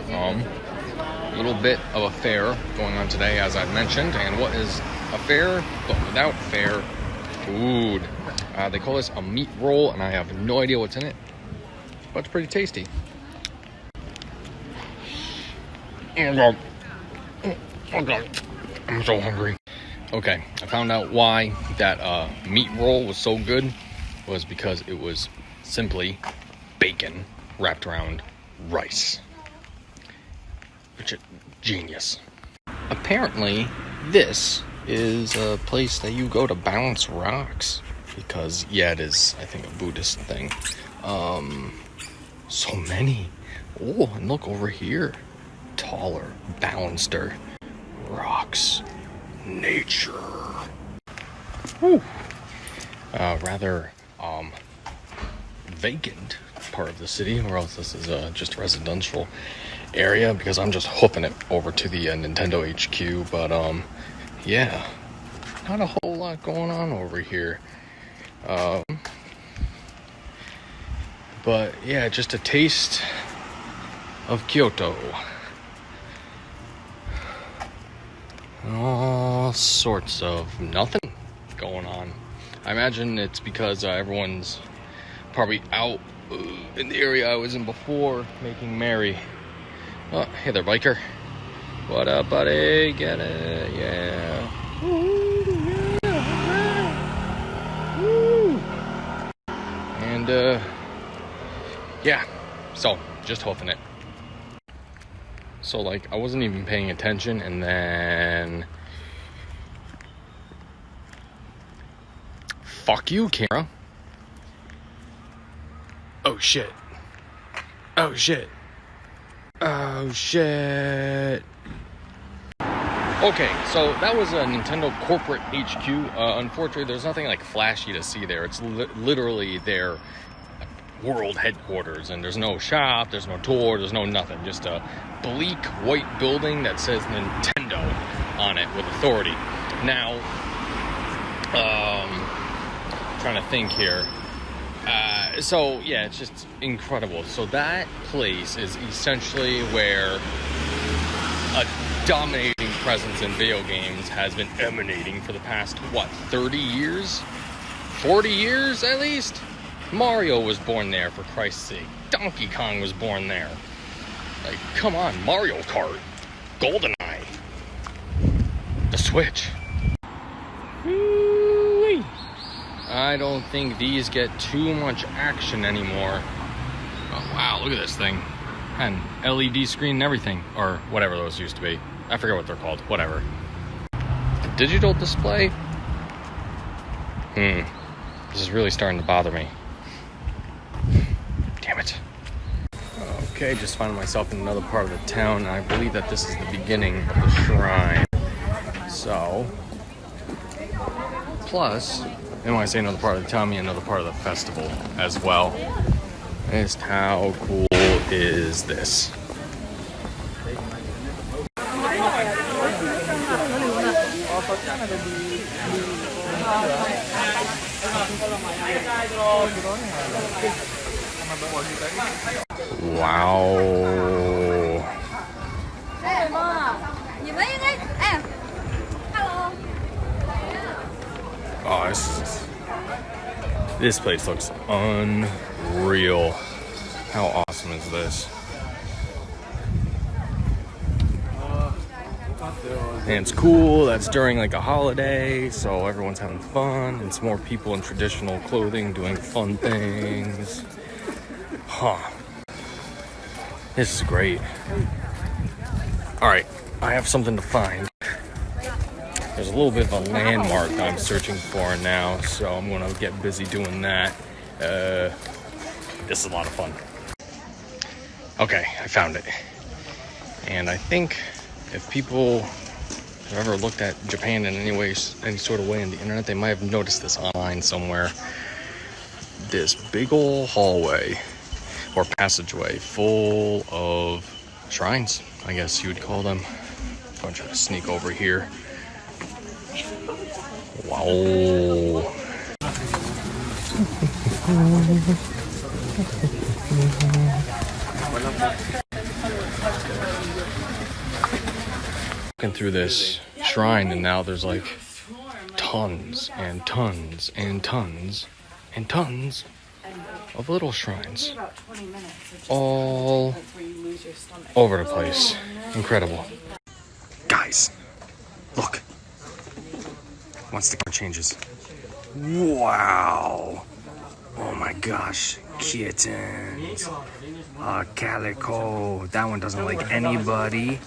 a little bit of a fair going on today, as I mentioned. And what is a fair but without fair? Food. They call this a meat roll, and I have no idea what's in it, but it's pretty tasty. Oh God, I'm so hungry. Okay, I found out why that meat roll was so good was because it was simply bacon wrapped around rice. Which is genius. Apparently, this is a place that you go to balance rocks. Because, yeah, it is, I think, a Buddhist thing. So many. Oh, and look over here. Taller, balancer rocks. Nature. Whew. Rather, vacant part of the city, or else this is just a residential area, because I'm just hoofing it over to the Nintendo HQ. But yeah, not a whole lot going on over here. But yeah, just a taste of Kyoto. All sorts of nothing going on. I imagine it's because everyone's probably out in the area I was in before, making merry. Oh, hey there, biker. What up, buddy? Get it? Yeah. Woo, yeah. Woo. And, yeah. So, just hoofing it. So, like, I wasn't even paying attention, and then... Fuck you, camera. Oh, shit. Oh, shit. Oh, shit. Okay, so that was a Nintendo corporate HQ. Unfortunately, there's nothing, like, flashy to see there. It's literally their world headquarters, and there's no shop, there's no door, there's no nothing. Just a bleak white building that says Nintendo on it with authority. Now, trying to think here. So yeah, it's just incredible. So that place is essentially where a dominating presence in video games has been emanating for the past, what, 30 years? 40 years at least? Mario was born there, for Christ's sake. Donkey Kong was born there. Like, come on, Mario Kart, GoldenEye, the Switch. Woo-wee. I don't think these get too much action anymore. Oh, wow, look at this thing. And LED screen and everything, or whatever those used to be. I forget what they're called, whatever. A digital display? This is really starting to bother me. Damn it. Okay, just found myself in another part of the town, and I believe that this is the beginning of the shrine. So, plus, and when I say another part of the town, I mean another part of the festival as well. Just how cool is this? Wow. Oh, this place looks unreal. How awesome is this? And it's cool. That's during like a holiday, so everyone's having fun. And some more people in traditional clothing doing fun things. Huh. This is great. Alright, I have something to find. There's a little bit of a landmark I'm searching for now, so I'm gonna get busy doing that. This is a lot of fun. Okay, I found it. And I think if people have ever looked at Japan in any sort of way on the internet, they might have noticed this online somewhere. This big ol' hallway or passageway full of shrines, I guess you would call them. I'm gonna try to sneak over here. Wow. Looking through this shrine, and now there's like tons and tons and tons and tons of little shrines all over the place. Incredible. Guys, look. Once the color changes. Wow. Oh my gosh. Kittens. Calico. That one doesn't like anybody.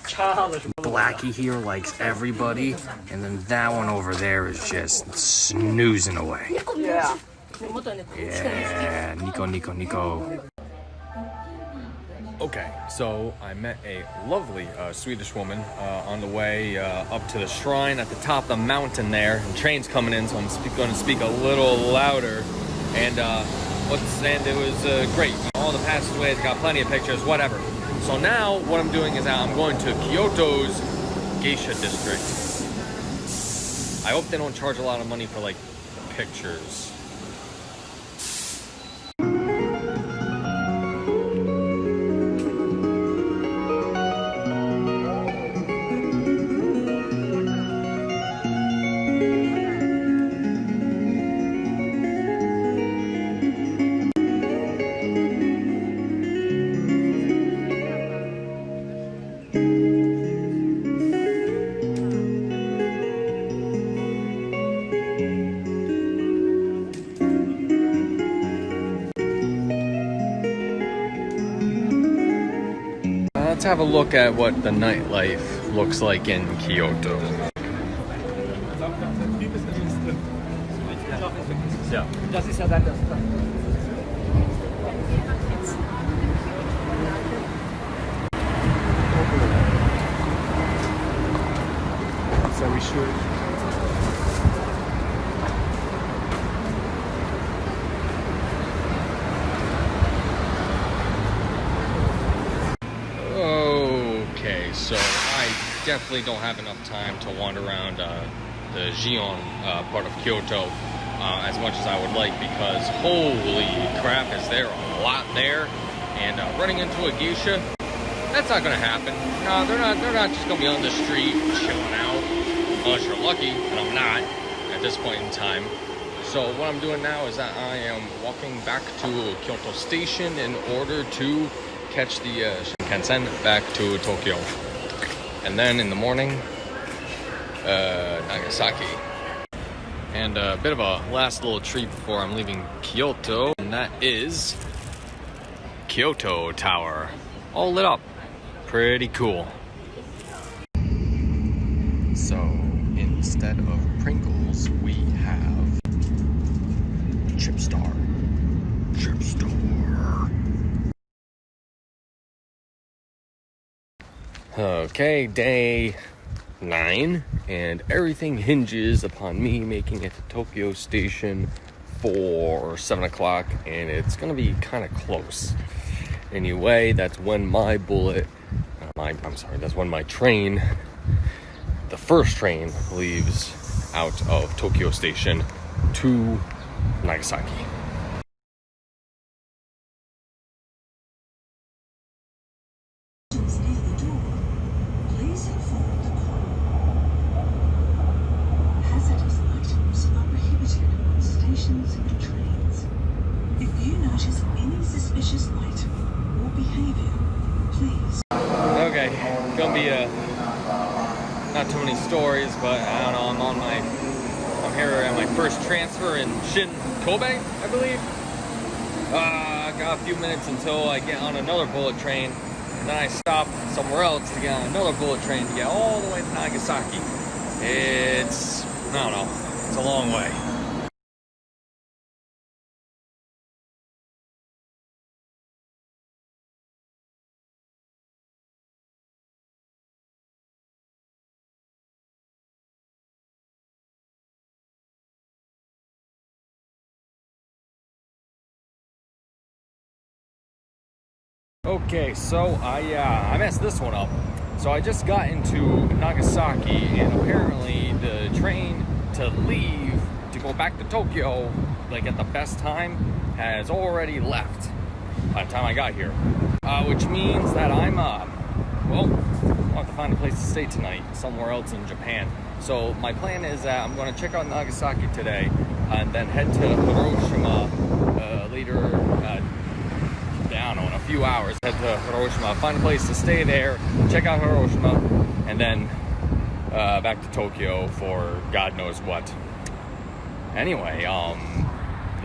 Blackie here likes everybody. And then that one over there is just snoozing away. Yeah. Yeah. Nico. Okay, so I met a lovely Swedish woman on the way up to the shrine at the top of the mountain there. And train's coming in, so I'm going to speak a little louder. And and it was great. All the passageways, got plenty of pictures, whatever. So now what I'm doing is I'm going to Kyoto's geisha district. I hope they don't charge a lot of money for like pictures. Let's have a look at what the nightlife looks like in Kyoto. So we should. Okay, so I definitely don't have enough time to wander around the Gion part of Kyoto as much as I would like, because holy crap, is there a lot there, and running into a geisha, that's not gonna happen. No, they're not just gonna be on the street chilling out, unless you're lucky, and I'm not at this point in time. So what I'm doing now is that I am walking back to Kyoto Station in order to catch the Shinkansen back to Tokyo. And then in the morning, Nagasaki. And a bit of a last little treat before I'm leaving Kyoto, and that is Kyoto Tower. All lit up. Pretty cool. So instead of Pringles, we have Chip Star. Chip Star. Okay, day 9, and everything hinges upon me making it to Tokyo Station for 7 o'clock, and it's gonna be kind of close. Anyway, that's when my that's when my train, the first train, leaves out of Tokyo Station to Nagasaki. Okay, gonna be not too many stories, but I don't know, I'm here at my first transfer in Shin Kobe, I believe. Got a few minutes until I get on another bullet train, and then I stop somewhere else to get on another bullet train to get all the way to Nagasaki. It's, I don't know, it's a long way. Okay, so I messed this one up. So I just got into Nagasaki, and apparently the train to leave to go back to Tokyo, like at the best time, has already left by the time I got here. Which means that I'm, well, I'll have to find a place to stay tonight, somewhere else in Japan. So my plan is that I'm going to check out Nagasaki today, and then head to Hiroshima later, I don't know, in a few hours. Head to Hiroshima, find a place to stay there, check out Hiroshima, and then back to Tokyo for God knows what. Anyway,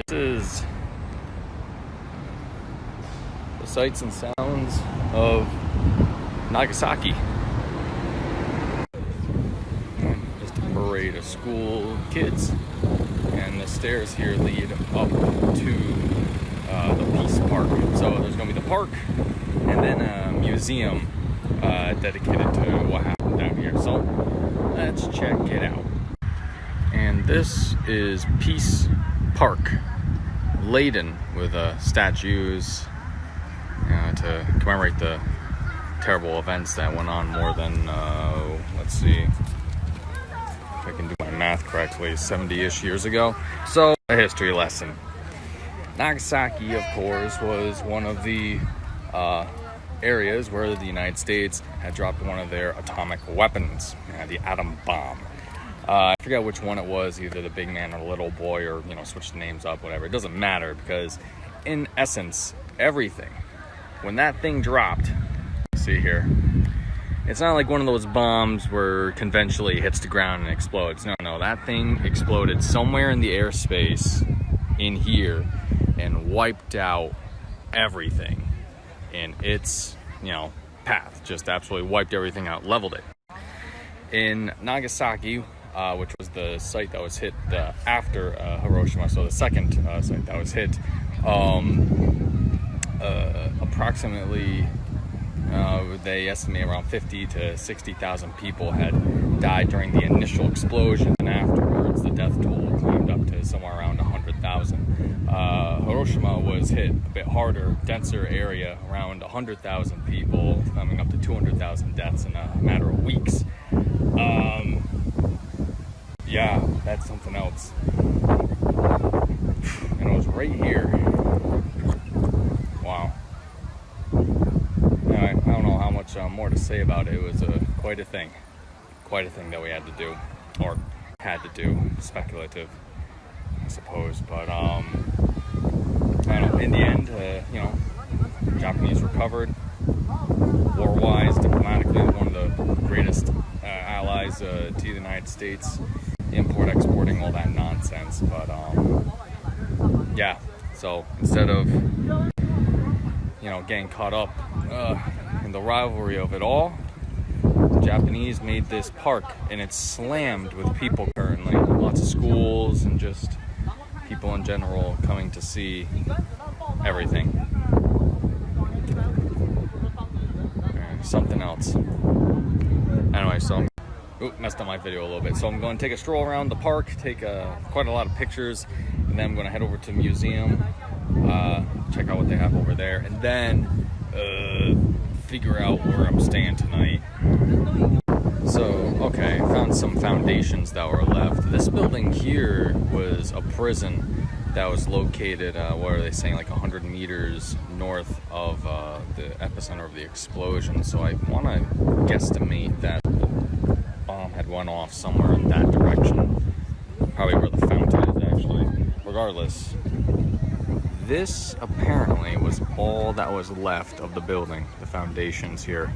this is the sights and sounds of Nagasaki. Just a parade of school kids, and the stairs here lead up to the Peace Park. So there's going to be the park, and then a museum dedicated to what happened down here. So let's check it out. And this is Peace Park. laden with statues to commemorate the terrible events that went on more than, let's see if I can do my math correctly, 70-ish years ago. So, a history lesson. Nagasaki, of course, was one of the areas where the United States had dropped one of their atomic weapons, the atom bomb. I forget which one it was, either the big man or the little boy, or, switch the names up, whatever. It doesn't matter, because in essence, everything, when that thing dropped, see here, it's not like one of those bombs where conventionally it hits the ground and explodes. No, that thing exploded somewhere in the airspace in here and wiped out everything in its, path. Just absolutely wiped everything out, leveled it. In Nagasaki, which was the site that was hit after Hiroshima, so the second site that was hit, approximately, they estimate around 50 to 60,000 people had died during the initial explosion, and afterwards the death toll climbed up to somewhere around 100,000. Hiroshima was hit a bit harder, denser area, around 100,000 people, climbing up to 200,000 deaths in a matter of weeks. Yeah, that's something else. And it was right here. Wow. I don't know how much more to say about it. It was quite a thing that we had to do, or had to do. Speculative, I suppose. But I don't know. In the end, Japanese recovered. War-wise, diplomatically, one of the greatest allies to the United States. Exporting, all that nonsense. But yeah. So instead of getting caught up in the rivalry of it all, the Japanese made this park, and it's slammed with people currently. Lots of schools and just people in general coming to see everything. Something else. Anyway, so messed up my video a little bit. So I'm going to take a stroll around the park, take quite a lot of pictures, and then I'm going to head over to the museum, check out what they have over there, and then figure out where I'm staying tonight. So, okay, I found some foundations that were left. This building here was a prison that was located, what are they saying, like 100 meters north of the epicenter of the explosion. So I want to guesstimate that the bomb had went off somewhere in that direction. Probably where the fountain is, actually. Regardless, this apparently was all that was left of the building, the foundations here.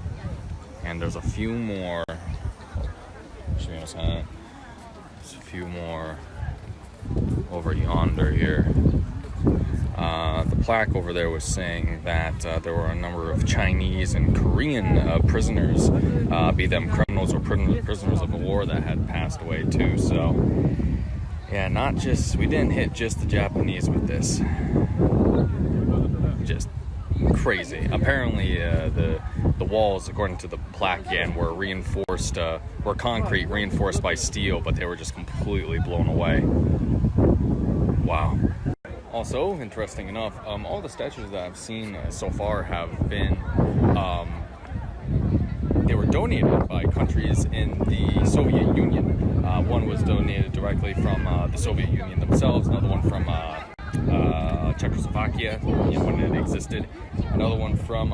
And there's a few more. There's a few more over yonder here. The plaque over there was saying that there were a number of Chinese and Korean prisoners, be them criminals or prisoners of war, that had passed away too. So, yeah, we didn't hit just the Japanese with this. Just crazy. Apparently, the walls, according to the plaque again, were reinforced, were concrete reinforced by steel, but they were just completely blown away. Wow. Also, interesting enough, all the statues that I've seen so far have been, they were donated by countries in the Soviet Union. One was donated directly from the Soviet Union themselves, another one from Czechoslovakia, when it existed, another one from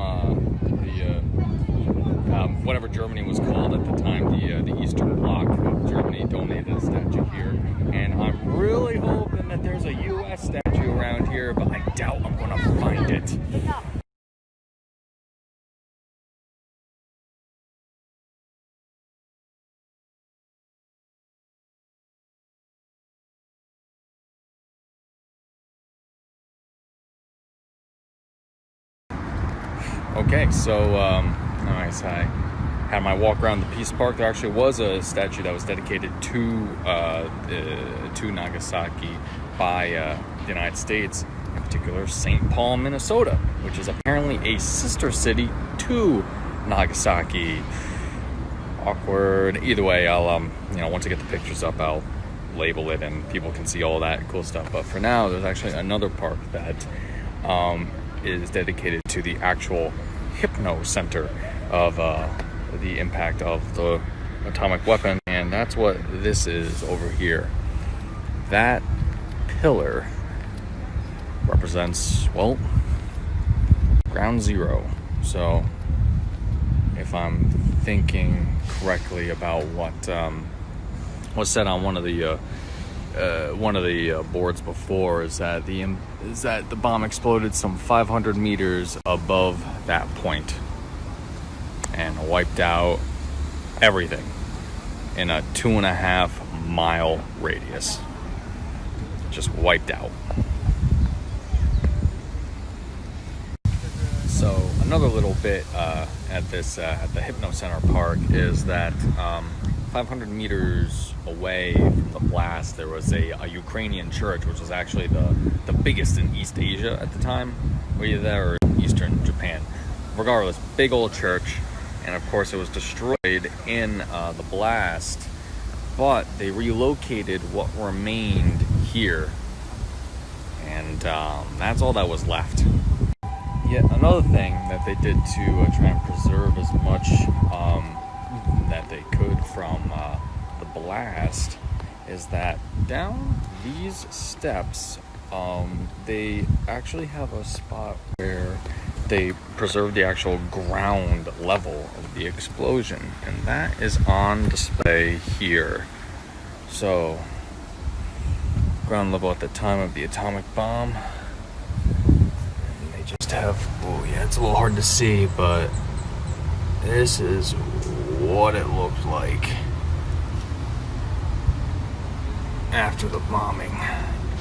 whatever Germany was called at the time, the Eastern Bloc of Germany donated a statue here, and I'm really hoping that there's a U.S. statue around here, but I doubt I'm gonna find it. Okay, so nice. I had my walk around the Peace Park. There actually was a statue that was dedicated to Nagasaki by the United States, in particular St. Paul, Minnesota, which is apparently a sister city to Nagasaki. Awkward. Either way, I'll once I get the pictures up, I'll label it and people can see all that cool stuff. But for now, there's actually another park that is dedicated to the actual hypno center of the impact of the atomic weapon, and that's what this is over here. That pillar represents, well, ground zero. So if I'm thinking correctly about what was said on one of the boards before, is that the bomb exploded some 500 meters above that point and wiped out everything in a 2.5 mile radius. Just wiped out. So another little bit at the Hypno Center Park is that 500 meters away from the blast, there was a Ukrainian church, which was actually the biggest in East Asia at the time, or Eastern Japan. Regardless, big old church, and of course it was destroyed in the blast, but they relocated what remained here, and that's all that was left. Yet another thing that they did to try and preserve as much that they could from the blast is that down these steps, they actually have a spot where they preserve the actual ground level of the explosion, and that is on display here. So, ground level at the time of the atomic bomb. Just have, oh yeah, it's a little hard to see, but this is what it looked like after the bombing,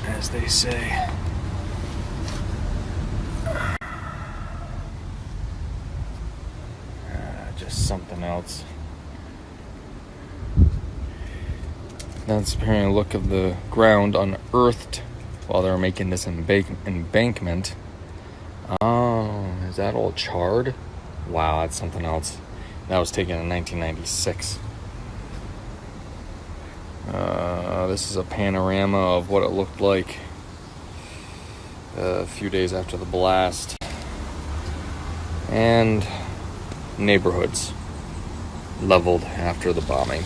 as they say. Just something else. That's apparently a look of the ground unearthed while they were making this embankment. Oh, is that all charred? Wow, that's something else. That was taken in 1996. This is a panorama of what it looked like a few days after the blast. And neighborhoods leveled after the bombing.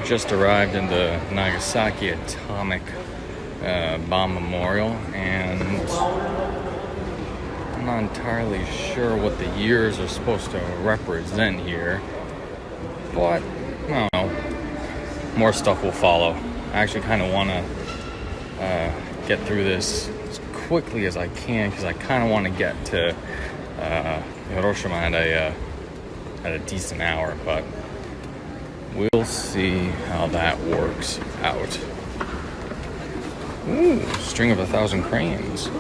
Just arrived in the Nagasaki Atomic Bomb Memorial, and I'm not entirely sure what the years are supposed to represent here, but I don't know, more stuff will follow. I actually kind of want to get through this as quickly as I can, because I kind of want to get to Hiroshima at a decent hour, but we'll see how that works out. Ooh, string of 1,000 cranes.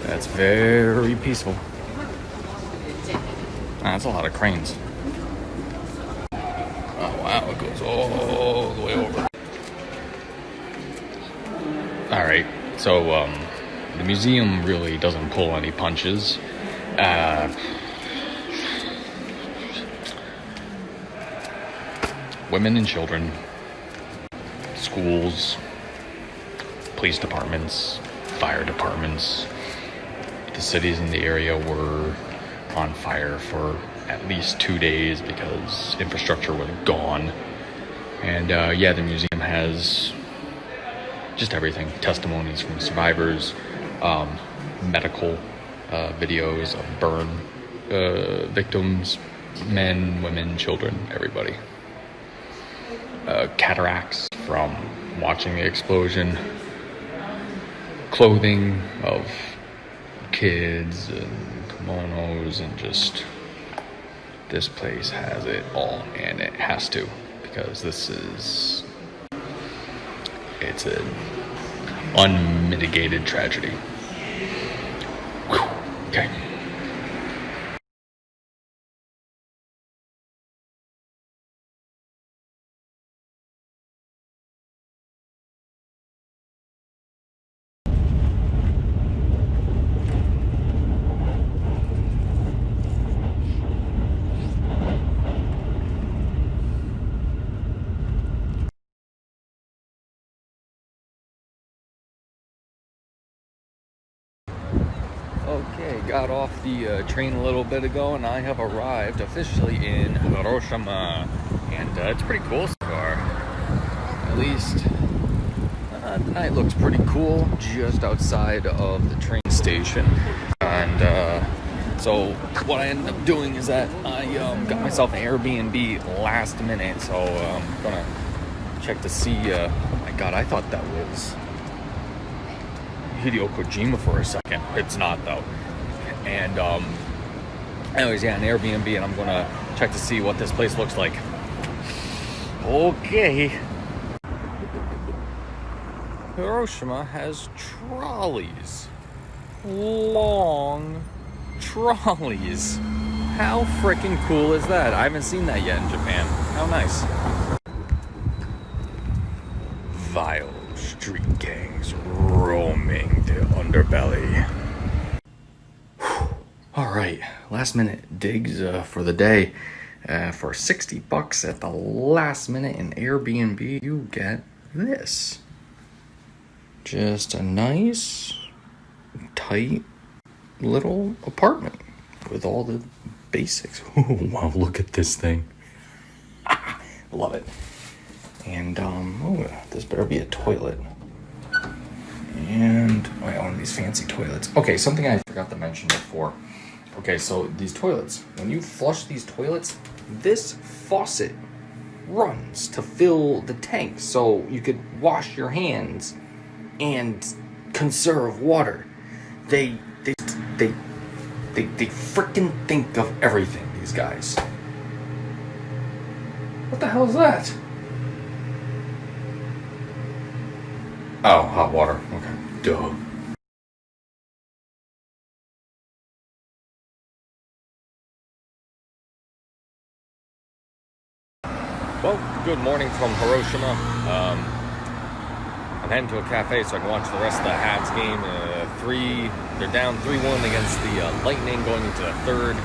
That's very peaceful. That's a lot of cranes. Oh wow, it goes all the way over. Alright, so the museum really doesn't pull any punches. Women and children, schools, police departments, fire departments. The cities in the area were on fire for at least 2 days because infrastructure was gone. And yeah, the museum has just everything. Testimonies from survivors, medical videos of burn victims, men, women, children, everybody. Cataracts from watching the explosion, clothing of kids and kimonos, and just this place has it all, and it has to, because it's an unmitigated tragedy. Whew. Okay. Okay, got off the train a little bit ago, and I have arrived officially in Hiroshima. And it's pretty cool so far. At least, the night looks pretty cool just outside of the train station. And so what I ended up doing is that I got myself an Airbnb last minute. So I'm gonna check to see, oh my god, I thought that was Hideo Kojima for a second. It's not though. And anyways, yeah, an Airbnb, and I'm gonna check to see what this place looks like. Okay. Hiroshima has trolleys. Long trolleys. How freaking cool is that? I haven't seen that yet in Japan. How nice. Vile street gangs roaming the underbelly. Alright, last minute digs for the day. For $60 at the last minute in Airbnb, you get this. Just a nice, tight little apartment with all the basics. Wow, look at this thing. Love it. And, this better be a toilet. And, one of these fancy toilets. Okay, something I forgot to mention before. Okay, so these toilets, when you flush these toilets, this faucet runs to fill the tank so you could wash your hands and conserve water. They freaking think of everything, these guys. What the hell is that? Oh, hot water. Okay, duh. Well, good morning from Hiroshima. I'm heading to a cafe so I can watch the rest of the Habs game. They're down 3-1 against the Lightning going into the third,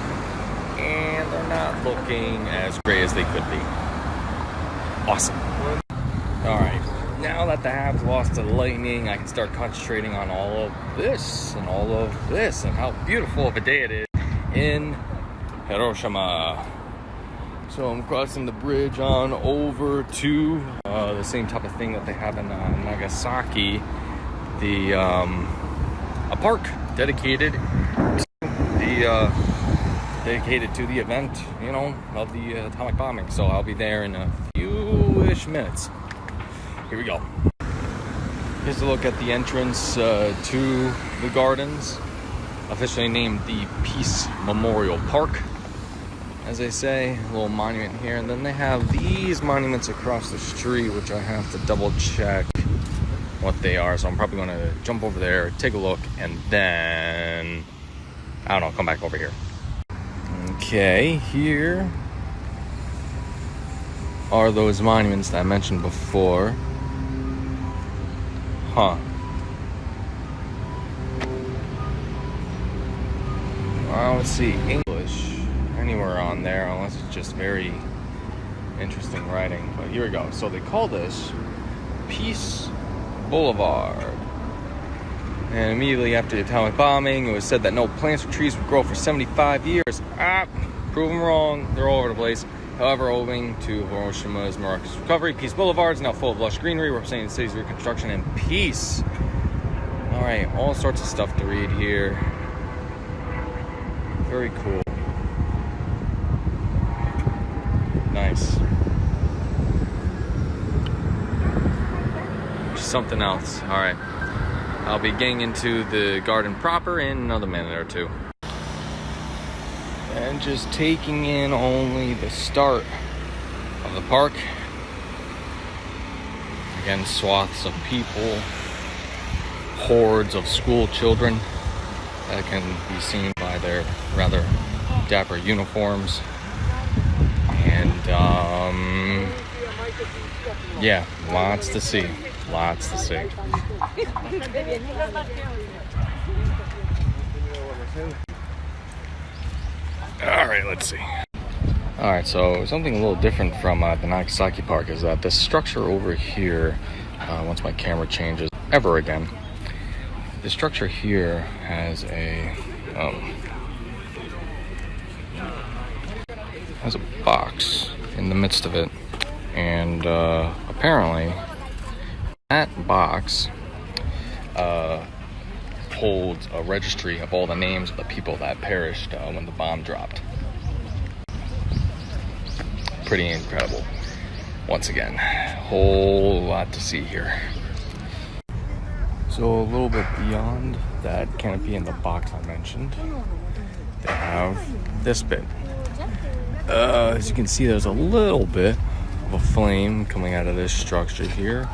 and they're not looking as great as they could be. Awesome. All right, now that the Habs lost to the Lightning, I can start concentrating on all of this and all of this and how beautiful of a day it is in Hiroshima. So I'm crossing the bridge on over to the same type of thing that they have in Nagasaki, a park dedicated to the event, of the atomic bombing. So I'll be there in a few-ish minutes. Here we go. Here's a look at the entrance to the gardens, officially named the Peace Memorial Park. As they say, a little monument here, and then they have these monuments across the street, which I have to double check what they are. So I'm probably going to jump over there, take a look, and then, I don't know, come back over here. Okay, here are those monuments that I mentioned before. Huh. Well, let's see, English anywhere on there, unless it's just very interesting writing. But here we go. So they call this Peace Boulevard. And immediately after the atomic bombing, it was said that no plants or trees would grow for 75 years. Prove them wrong. They're all over the place. However, owing to Hiroshima's miraculous recovery, Peace Boulevard is now full of lush greenery, representing the city's reconstruction and peace. All right, all sorts of stuff to read here. Very cool. Nice. Something else. All right. I'll be getting into the garden proper in another minute or two. And just taking in only the start of the park. Again, swaths of people, hordes of school children that can be seen by their rather dapper uniforms. And, yeah, lots to see. Lots to see. All right, let's see. All right, so something a little different from the Nagasaki Park is that this structure over here, once my camera changes ever again, the structure here has a has a box in the midst of it, and apparently that box holds a registry of all the names of the people that perished when the bomb dropped. Pretty incredible. Once again, whole lot to see here. So a little bit beyond that canopy in the box I mentioned, they have this bit. As you can see, there's a little bit of a flame coming out of this structure here,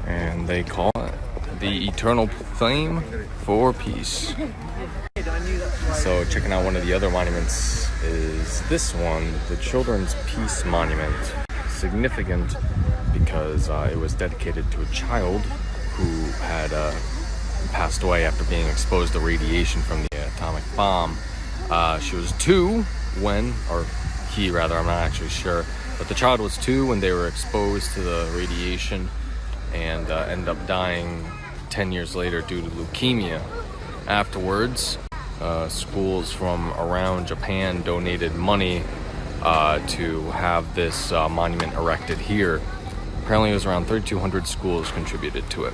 and they call it the eternal flame for peace. So checking out one of the other monuments is this one, the Children's Peace Monument. Significant because it was dedicated to a child who had passed away after being exposed to radiation from the atomic bomb. She was 2 when, or he rather, I'm not actually sure, but the child was 2 when they were exposed to the radiation and ended up dying 10 years later due to leukemia. Afterwards, schools from around Japan donated money to have this monument erected here. Apparently it was around 3,200 schools contributed to it.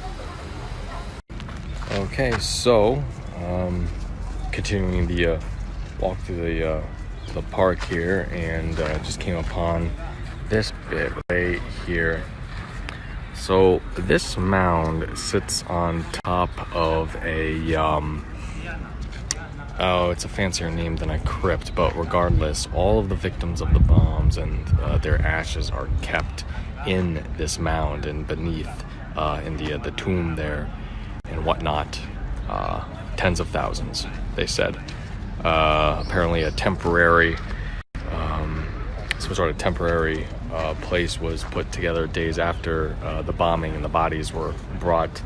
Okay, so continuing the walk through the park here, and just came upon this bit right here. So this mound sits on top of a it's a fancier name than a crypt, but regardless, all of the victims of the bombs and their ashes are kept in this mound and beneath in the tomb there and whatnot. Tens of thousands, they said. Apparently a temporary some sort of temporary place was put together days after the bombing, and the bodies were brought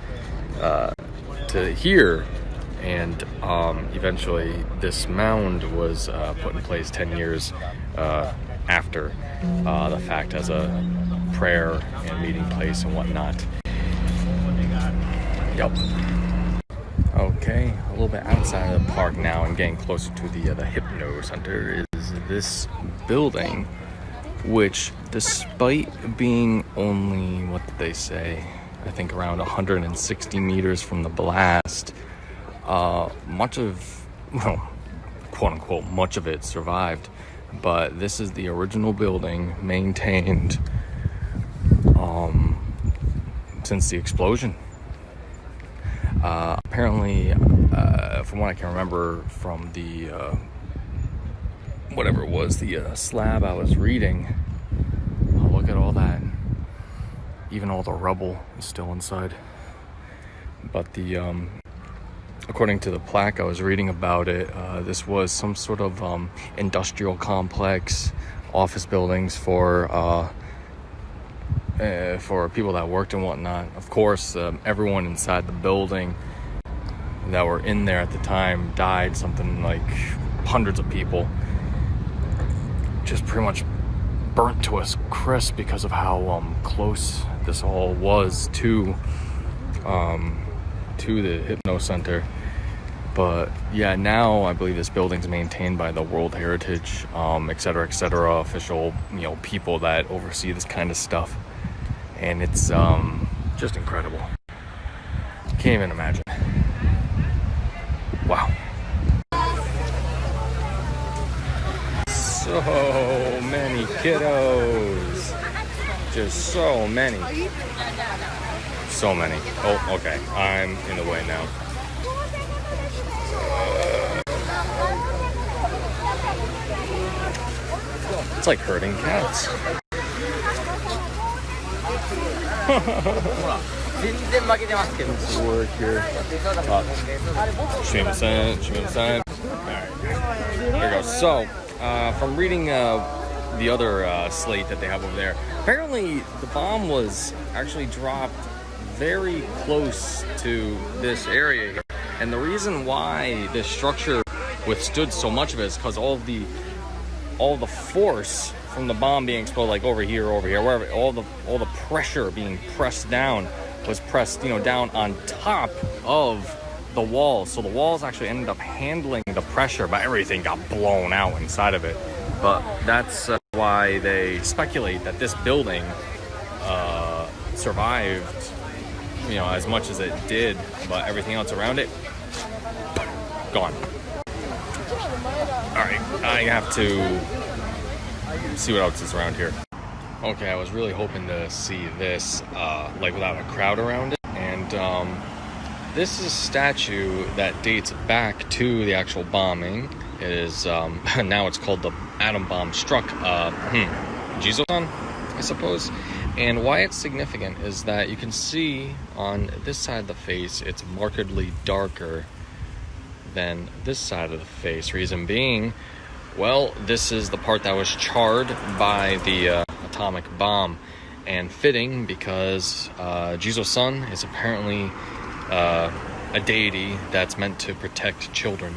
to here, and eventually this mound was put in place 10 years after the fact as a prayer and meeting place and whatnot. Yep. Okay, a little bit outside of the park now and getting closer to the Hypno Center is this building, which despite being only, what did they say, I think around 160 meters from the blast, much of, well, quote unquote, much of it survived. But this is the original building maintained since the explosion. Apparently, from what I can remember from the whatever it was, the slab I was reading, look at all that. Even all the rubble is still inside. But the according to the plaque I was reading about it, this was some sort of industrial complex, office buildings for people that worked and whatnot. Of course, everyone inside the building that were in there at the time died. Something like hundreds of people just pretty much burnt to a crisp because of how close this all was to the Hypno Center. But yeah, now I believe this building's maintained by the World Heritage, et cetera, official, people that oversee this kind of stuff. And it's just incredible. Can't even imagine. Wow. So many kiddos. Just so many. So many. Oh, okay. I'm in the way now. It's like herding cats. Work here. Alright. There we go. So, from reading the other slate that they have over there, apparently the bomb was actually dropped very close to this area here. And the reason why this structure withstood so much of it is because all the force from the bomb being exploded, like over here, wherever, all the pressure being pressed down was pressed, down on top of the walls. So the walls actually ended up handling the pressure, but everything got blown out inside of it. But that's why they speculate that this building survived, you know, as much as it did, but everything else around it, gone. All right, I have to see what else is around here. Okay, I was really hoping to see this, like without a crowd around it, and this is a statue that dates back to the actual bombing. It is, now it's called the atom bomb struck, Jizo-san, I suppose. And why it's significant is that you can see on this side of the face, it's markedly darker than this side of the face. Reason being, well, this is the part that was charred by the atomic bomb. And fitting because Jizo-san is apparently a deity that's meant to protect children.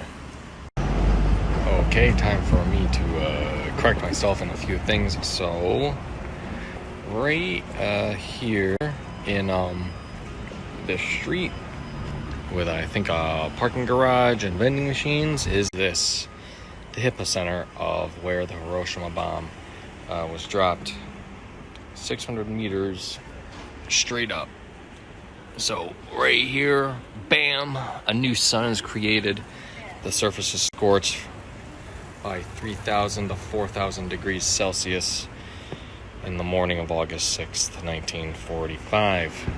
Okay, time for me to correct myself in a few things. So, right here in this street with, I think, a parking garage and vending machines is this, the epicenter of where the Hiroshima bomb was dropped. 600 meters straight up. So right here, bam, a new sun is created. The surface is scorched by 3,000 to 4,000 degrees Celsius in the morning of August 6th, 1945.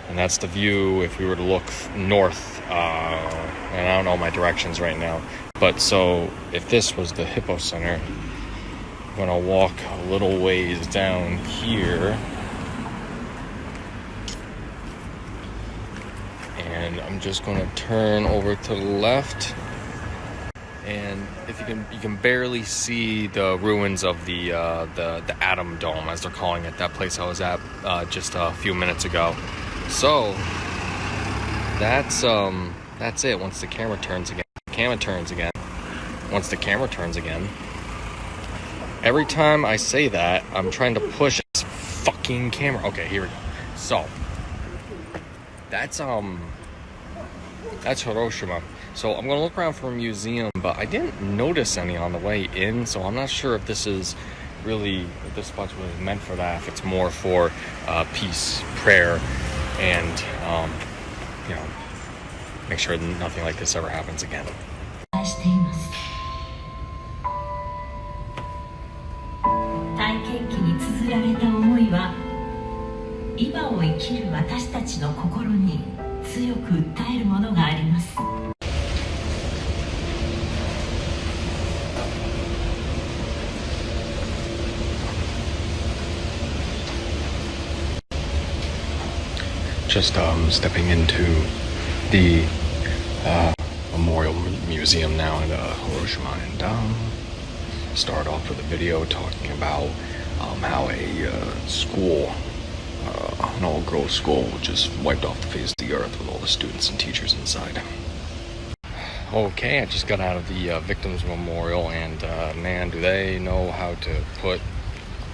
And that's the view if we were to look north. And I don't know my directions right now. But so if this was the Hippocenter, I'm gonna walk a little ways down here. And I'm just gonna turn over to the left. And if you can barely see the ruins of the Atom Dome, as they're calling it, that place I was at just a few minutes ago. So that's it. Once the camera turns again. Every time I say that, I'm trying to push this fucking camera. Okay, here we go. So that's Hiroshima. So I'm gonna look around for a museum, but I didn't notice any on the way in, so I'm not sure if this is really, if this spot's really meant for that, if it's more for peace, prayer, and you know, make sure nothing like this ever happens again. 体験記に綴られた思いは今を生きる私たちの心に強く訴えるものがあります。 Just stepping into the Memorial Museum now in Hiroshima, and start off with a video talking about how a school, an all-girls school, just wiped off the face of the earth with all the students and teachers inside. Okay, I just got out of the Victims Memorial, and man, do they know how to put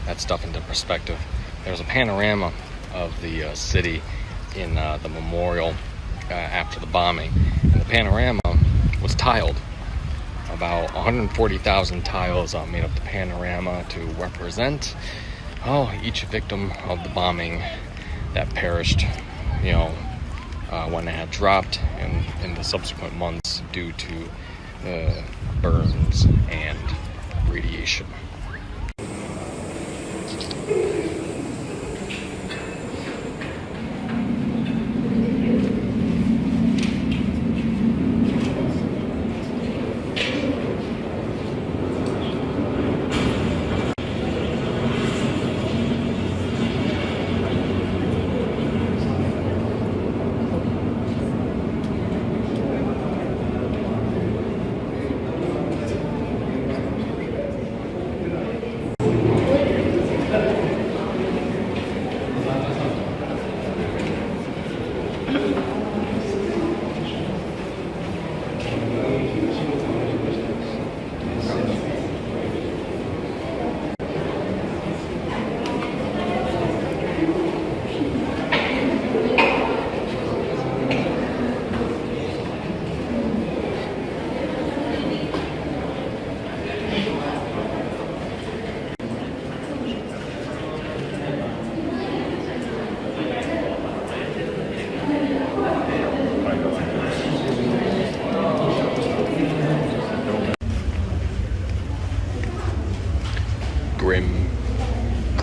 that stuff into perspective. There's a panorama of the city in the memorial after the bombing, and the panorama was tiled. About 140,000 tiles made up the panorama to represent each victim of the bombing that perished, you know, when it had dropped in the subsequent months due to burns and radiation.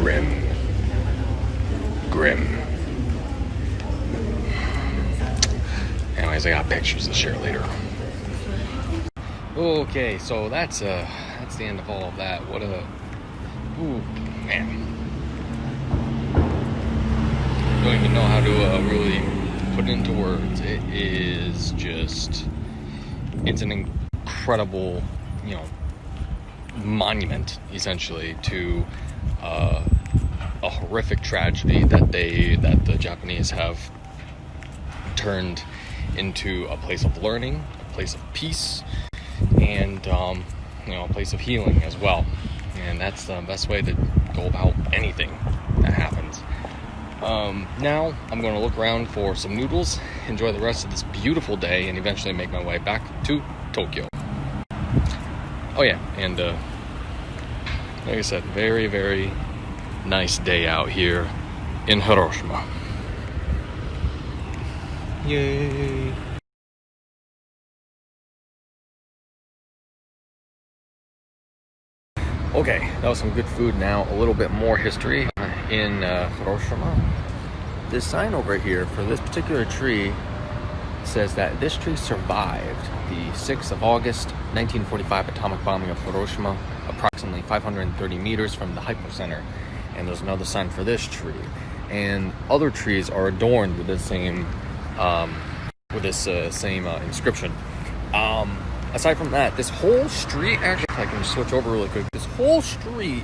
grim. Grim. Anyways, I got pictures to share later. Okay, so that's the end of all of that. What a... Ooh, man. Don't even know how to really put it into words. It is just... It's an incredible, monument, essentially, to a horrific tragedy that the Japanese have turned into a place of learning, a place of peace, and a place of healing as well. And that's the best way to go about anything that happens. Now I'm going to look around for some noodles, enjoy the rest of this beautiful day, and eventually make my way back to Tokyo. Oh yeah, and like I said, very, very nice day out here in Hiroshima. Yay! Okay, that was some good food. Now a little bit more history in Hiroshima. This sign over here for this particular tree says that this tree survived the 6th of August 1945 atomic bombing of Hiroshima, approximately 530 meters from the hypocenter. And there's another sign for this tree. And other trees are adorned with the same inscription. Aside from that, this whole street, actually, if I can switch over really quick, this whole street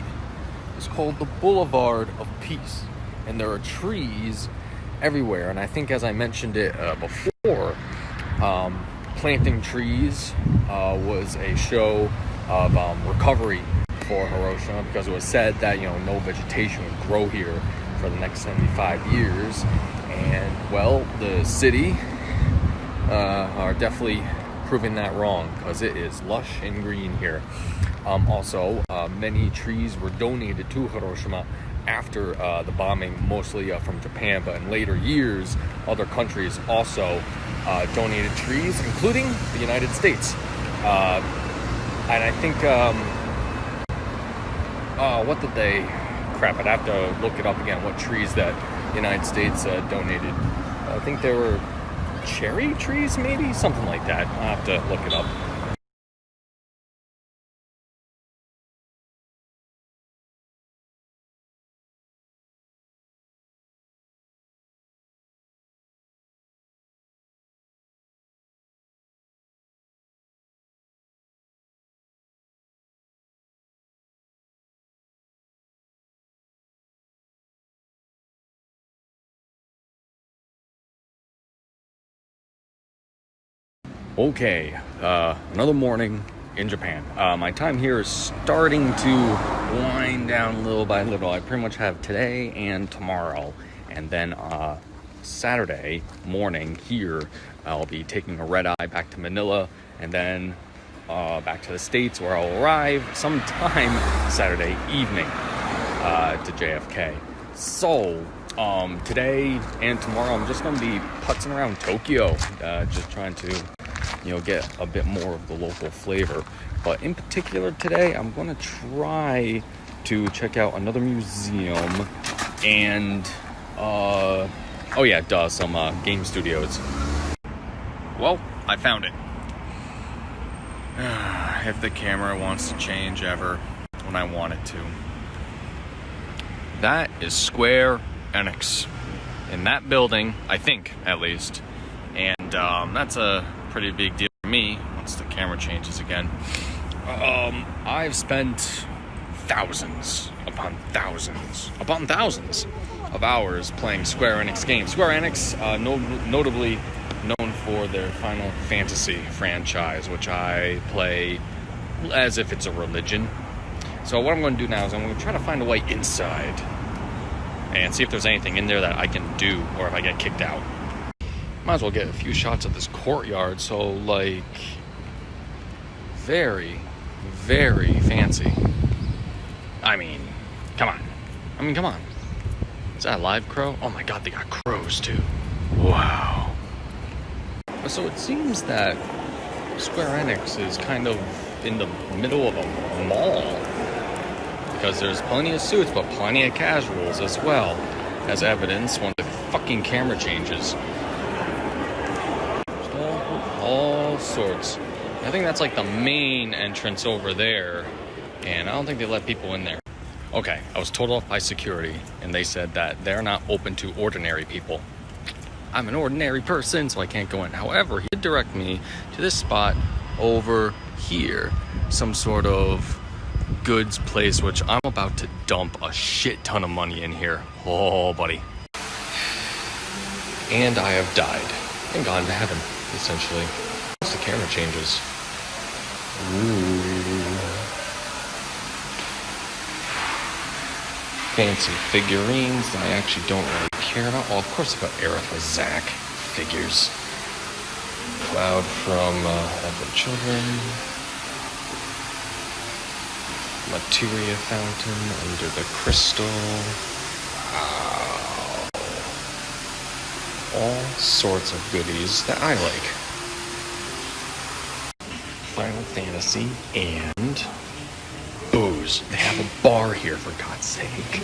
is called the Boulevard of Peace. And there are trees everywhere. And I think, as I mentioned it before, planting trees was a show of recovery for Hiroshima, because it was said that no vegetation would grow here for the next 75 years. And well, the city are definitely proving that wrong, because it is lush and green here. Also, many trees were donated to Hiroshima after the bombing, mostly from Japan, but in later years, other countries also donated trees, including the United States. And I think, what did they... Crap, I'd have to look it up again, what trees that the United States donated. I think there were cherry trees, maybe? Something like that. I'll have to look it up. Okay, another morning in Japan. My time here is starting to wind down little by little. I pretty much have today and tomorrow, and then Saturday morning here, I'll be taking a red eye back to Manila, and then back to the States, where I'll arrive sometime Saturday evening to JFK. So, today and tomorrow, I'm just going to be putzing around Tokyo, just trying to get a bit more of the local flavor. But in particular today, I'm going to try to check out another museum and, some game studios. Well, I found it. If the camera wants to change ever when I want it to. That is Square Enix. In that building, I think, at least. And that's a pretty big deal for me once the camera changes again. I've spent thousands upon thousands of hours playing Square Enix games. Square Enix, notably known for their Final Fantasy franchise, which I play as if it's a religion. So what I'm going to do now is I'm going to try to find a way inside and see if there's anything in there that I can do, or if I get kicked out. Might as well get a few shots of this courtyard. So, like, very, very fancy. I mean, come on. Is that a live crow? Oh my god, they got crows too. Wow. So it seems that Square Enix is kind of in the middle of a mall, because there's plenty of suits, but plenty of casuals as well, as evidence when the fucking camera changes. All sorts. I think that's like the main entrance over there, and I don't think they let people in there. Okay, I was told off by security, and they said that they're not open to ordinary people. I'm an ordinary person, so I can't go in. However, he did direct me to this spot over here, some sort of goods place, which I'm about to dump a shit ton of money in here. Oh, buddy. And I have died and gone to heaven, essentially. Once the camera changes. Ooh. Fancy figurines that I actually don't really care about. Well, of course I've got Aerith Zack figures. Cloud from Advent Children. Materia Fountain under the crystal. Wow. All sorts of goodies that I like. Final Fantasy and booze. They have a bar here, for God's sake.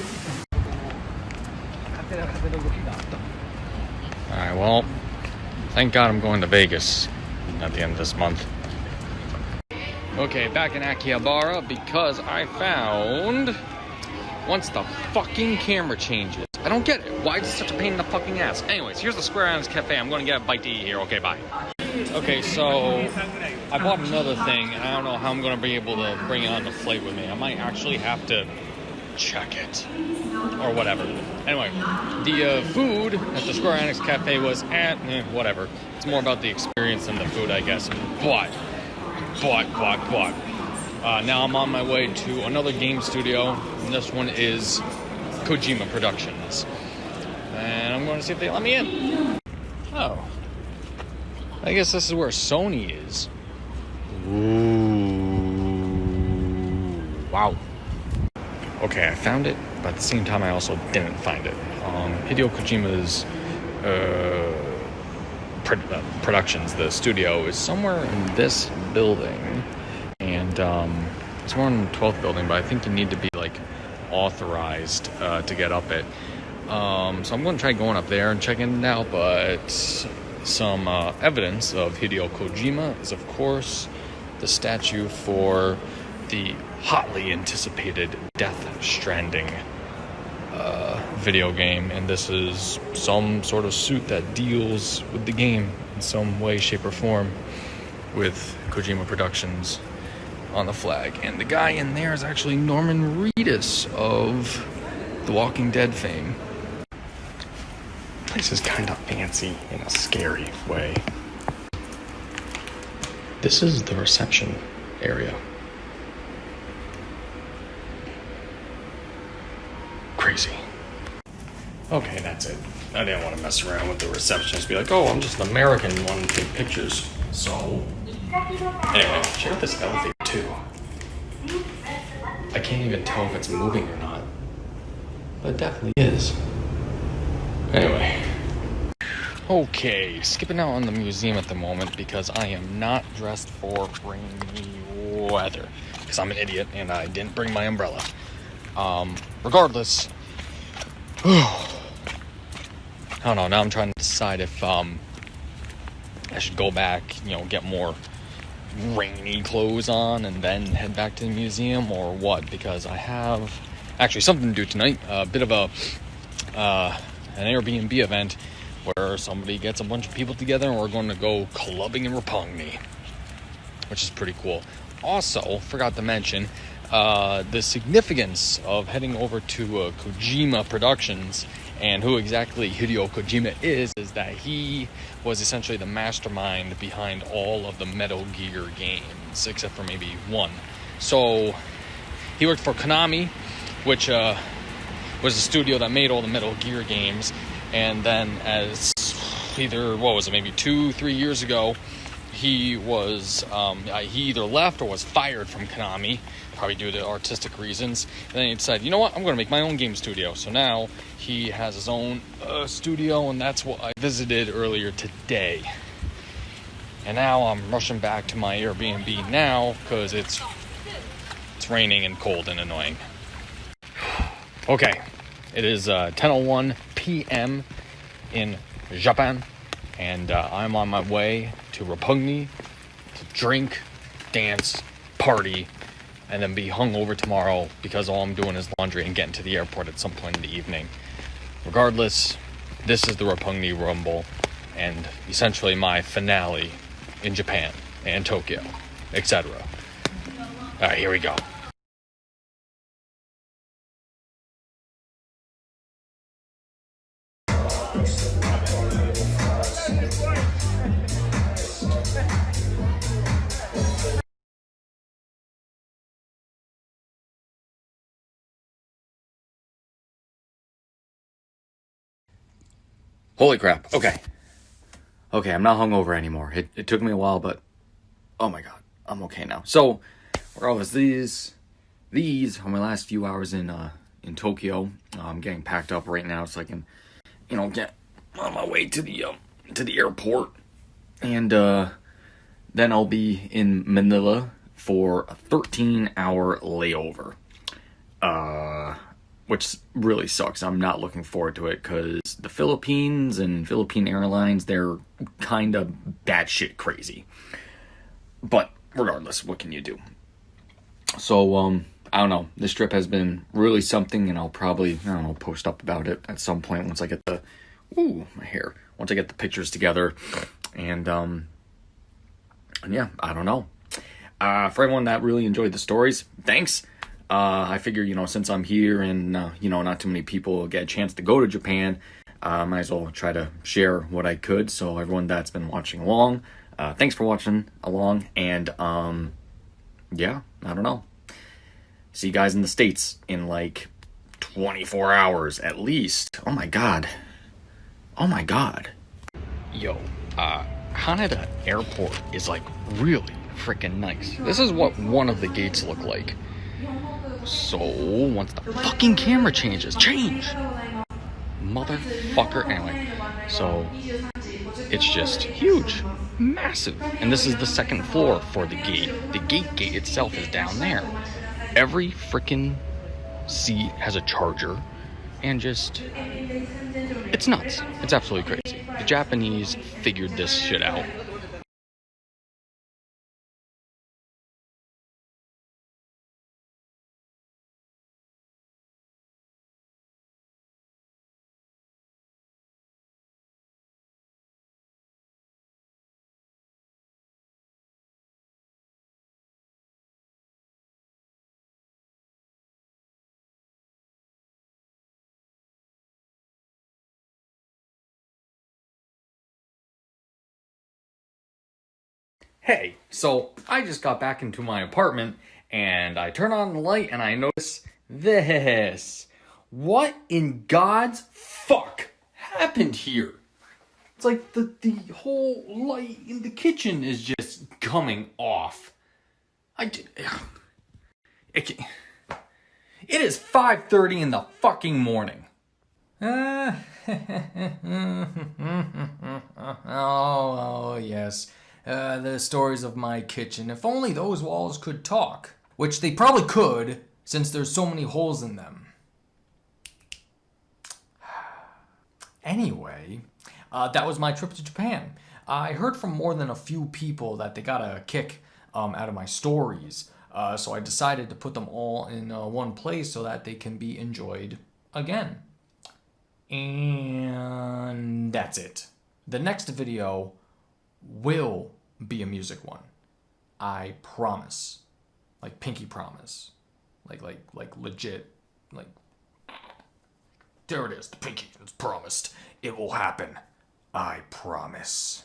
Alright, well, thank God I'm going to Vegas at the end of this month. Okay, back in Akihabara because I found... Once the fucking camera changes. I don't get it. Why is it such a pain in the fucking ass? Anyways, here's the Square Enix Cafe. I'm going to get a bite to eat here. Okay, bye. Okay, so I bought another thing, and I don't know how I'm going to be able to bring it on the flight with me. I might actually have to check it. Or whatever. Anyway, the food at the Square Enix Cafe was whatever. It's more about the experience than the food, I guess. But. Now I'm on my way to another game studio, and this one is Kojima Productions. And I'm going to see if they let me in. Oh. I guess this is where Sony is. Ooh. Wow. Okay, I found it, but at the same time I also didn't find it. Hideo Kojima's Productions, the studio, is somewhere in this building. And it's more in the 12th building, but I think you need to be like authorized to get up it. So I'm going to try going up there and checking it out, but some evidence of Hideo Kojima is, of course, the statue for the hotly anticipated Death Stranding video game, and this is some sort of suit that deals with the game in some way, shape, or form with Kojima Productions on the flag. And the guy in there is actually Norman Reedus of The Walking Dead fame. This is kind of fancy in a scary way. This is the reception area. Crazy. Okay, that's it. I didn't want to mess around with the receptionist. Be like, oh, I'm just an American wanting to take pictures. So, anyway, check out this elevator too. I can't even tell if it's moving or not, but it definitely is. Anyway. Okay, skipping out on the museum at the moment because I am not dressed for rainy weather. Because I'm an idiot and I didn't bring my umbrella. Regardless, I don't know, now I'm trying to decide if I should go back, get more rainy clothes on and then head back to the museum or what, because I have actually something to do tonight, a bit of an Airbnb event where somebody gets a bunch of people together and we're going to go clubbing in Roppongi, which is pretty cool. Also, forgot to mention the significance of heading over to Kojima Productions, and who exactly Hideo Kojima is that he was essentially the mastermind behind all of the Metal Gear games, except for maybe one. So he worked for Konami, which was the studio that made all the Metal Gear games, and then as maybe 2-3 years ago, he was he either left or was fired from Konami, probably due to artistic reasons. And then he decided, you know what, I'm going to make my own game studio. So now he has his own studio, and that's what I visited earlier today. And now I'm rushing back to my Airbnb now because it's raining and cold and annoying. Okay, it is 10:01 p.m. in Japan, and I'm on my way to Roppongi to drink, dance, party, and then be hungover tomorrow because all I'm doing is laundry and getting to the airport at some point in the evening. Regardless, this is the Roppongi Rumble, and essentially my finale in Japan and Tokyo, etc. Alright, here we go. Holy crap. Okay, I'm not hungover anymore. It took me a while, but oh my god, I'm okay now. So, regardless, these are my last few hours in Tokyo. I'm getting packed up right now so I can, get on my way to the airport, and then I'll be in Manila for a 13-hour layover. Which really sucks. I'm not looking forward to it because the Philippines and Philippine Airlines, they're kind of batshit crazy. But regardless, what can you do? So, I don't know. This trip has been really something, and I'll probably, post up about it at some point once I get my hair. Once I get the pictures together. And yeah, I don't know. For everyone that really enjoyed the stories, thanks. I figure, since I'm here and, not too many people get a chance to go to Japan, might as well try to share what I could. So everyone that's been watching along, thanks for watching along. And, yeah, I don't know. See you guys in the States in like 24 hours at least. Oh my god. Yo, Haneda Airport is like really freaking nice. This is what one of the gates look like. So, once the fucking camera change, motherfucker. Anyway, so it's just huge, massive, and this is the second floor for the gate. The gate itself is down there. Every freaking seat has a charger, and just, it's nuts. It's absolutely crazy. The Japanese figured this shit out. Hey, so I just got back into my apartment and I turn on the light and I notice this. What in God's fuck happened here? It's like the whole light in the kitchen is just coming off. It is 5:30 in the fucking morning. Oh, yes. The stories of my kitchen. If only those walls could talk. Which they probably could, since there's so many holes in them. Anyway, that was my trip to Japan. I heard from more than a few people that they got a kick out of my stories. So I decided to put them all in one place so that they can be enjoyed again. And that's it. The next video will be a music one. I promise. Like pinky promise. Like legit. Like, there it is. The pinky is promised. It will happen. I promise.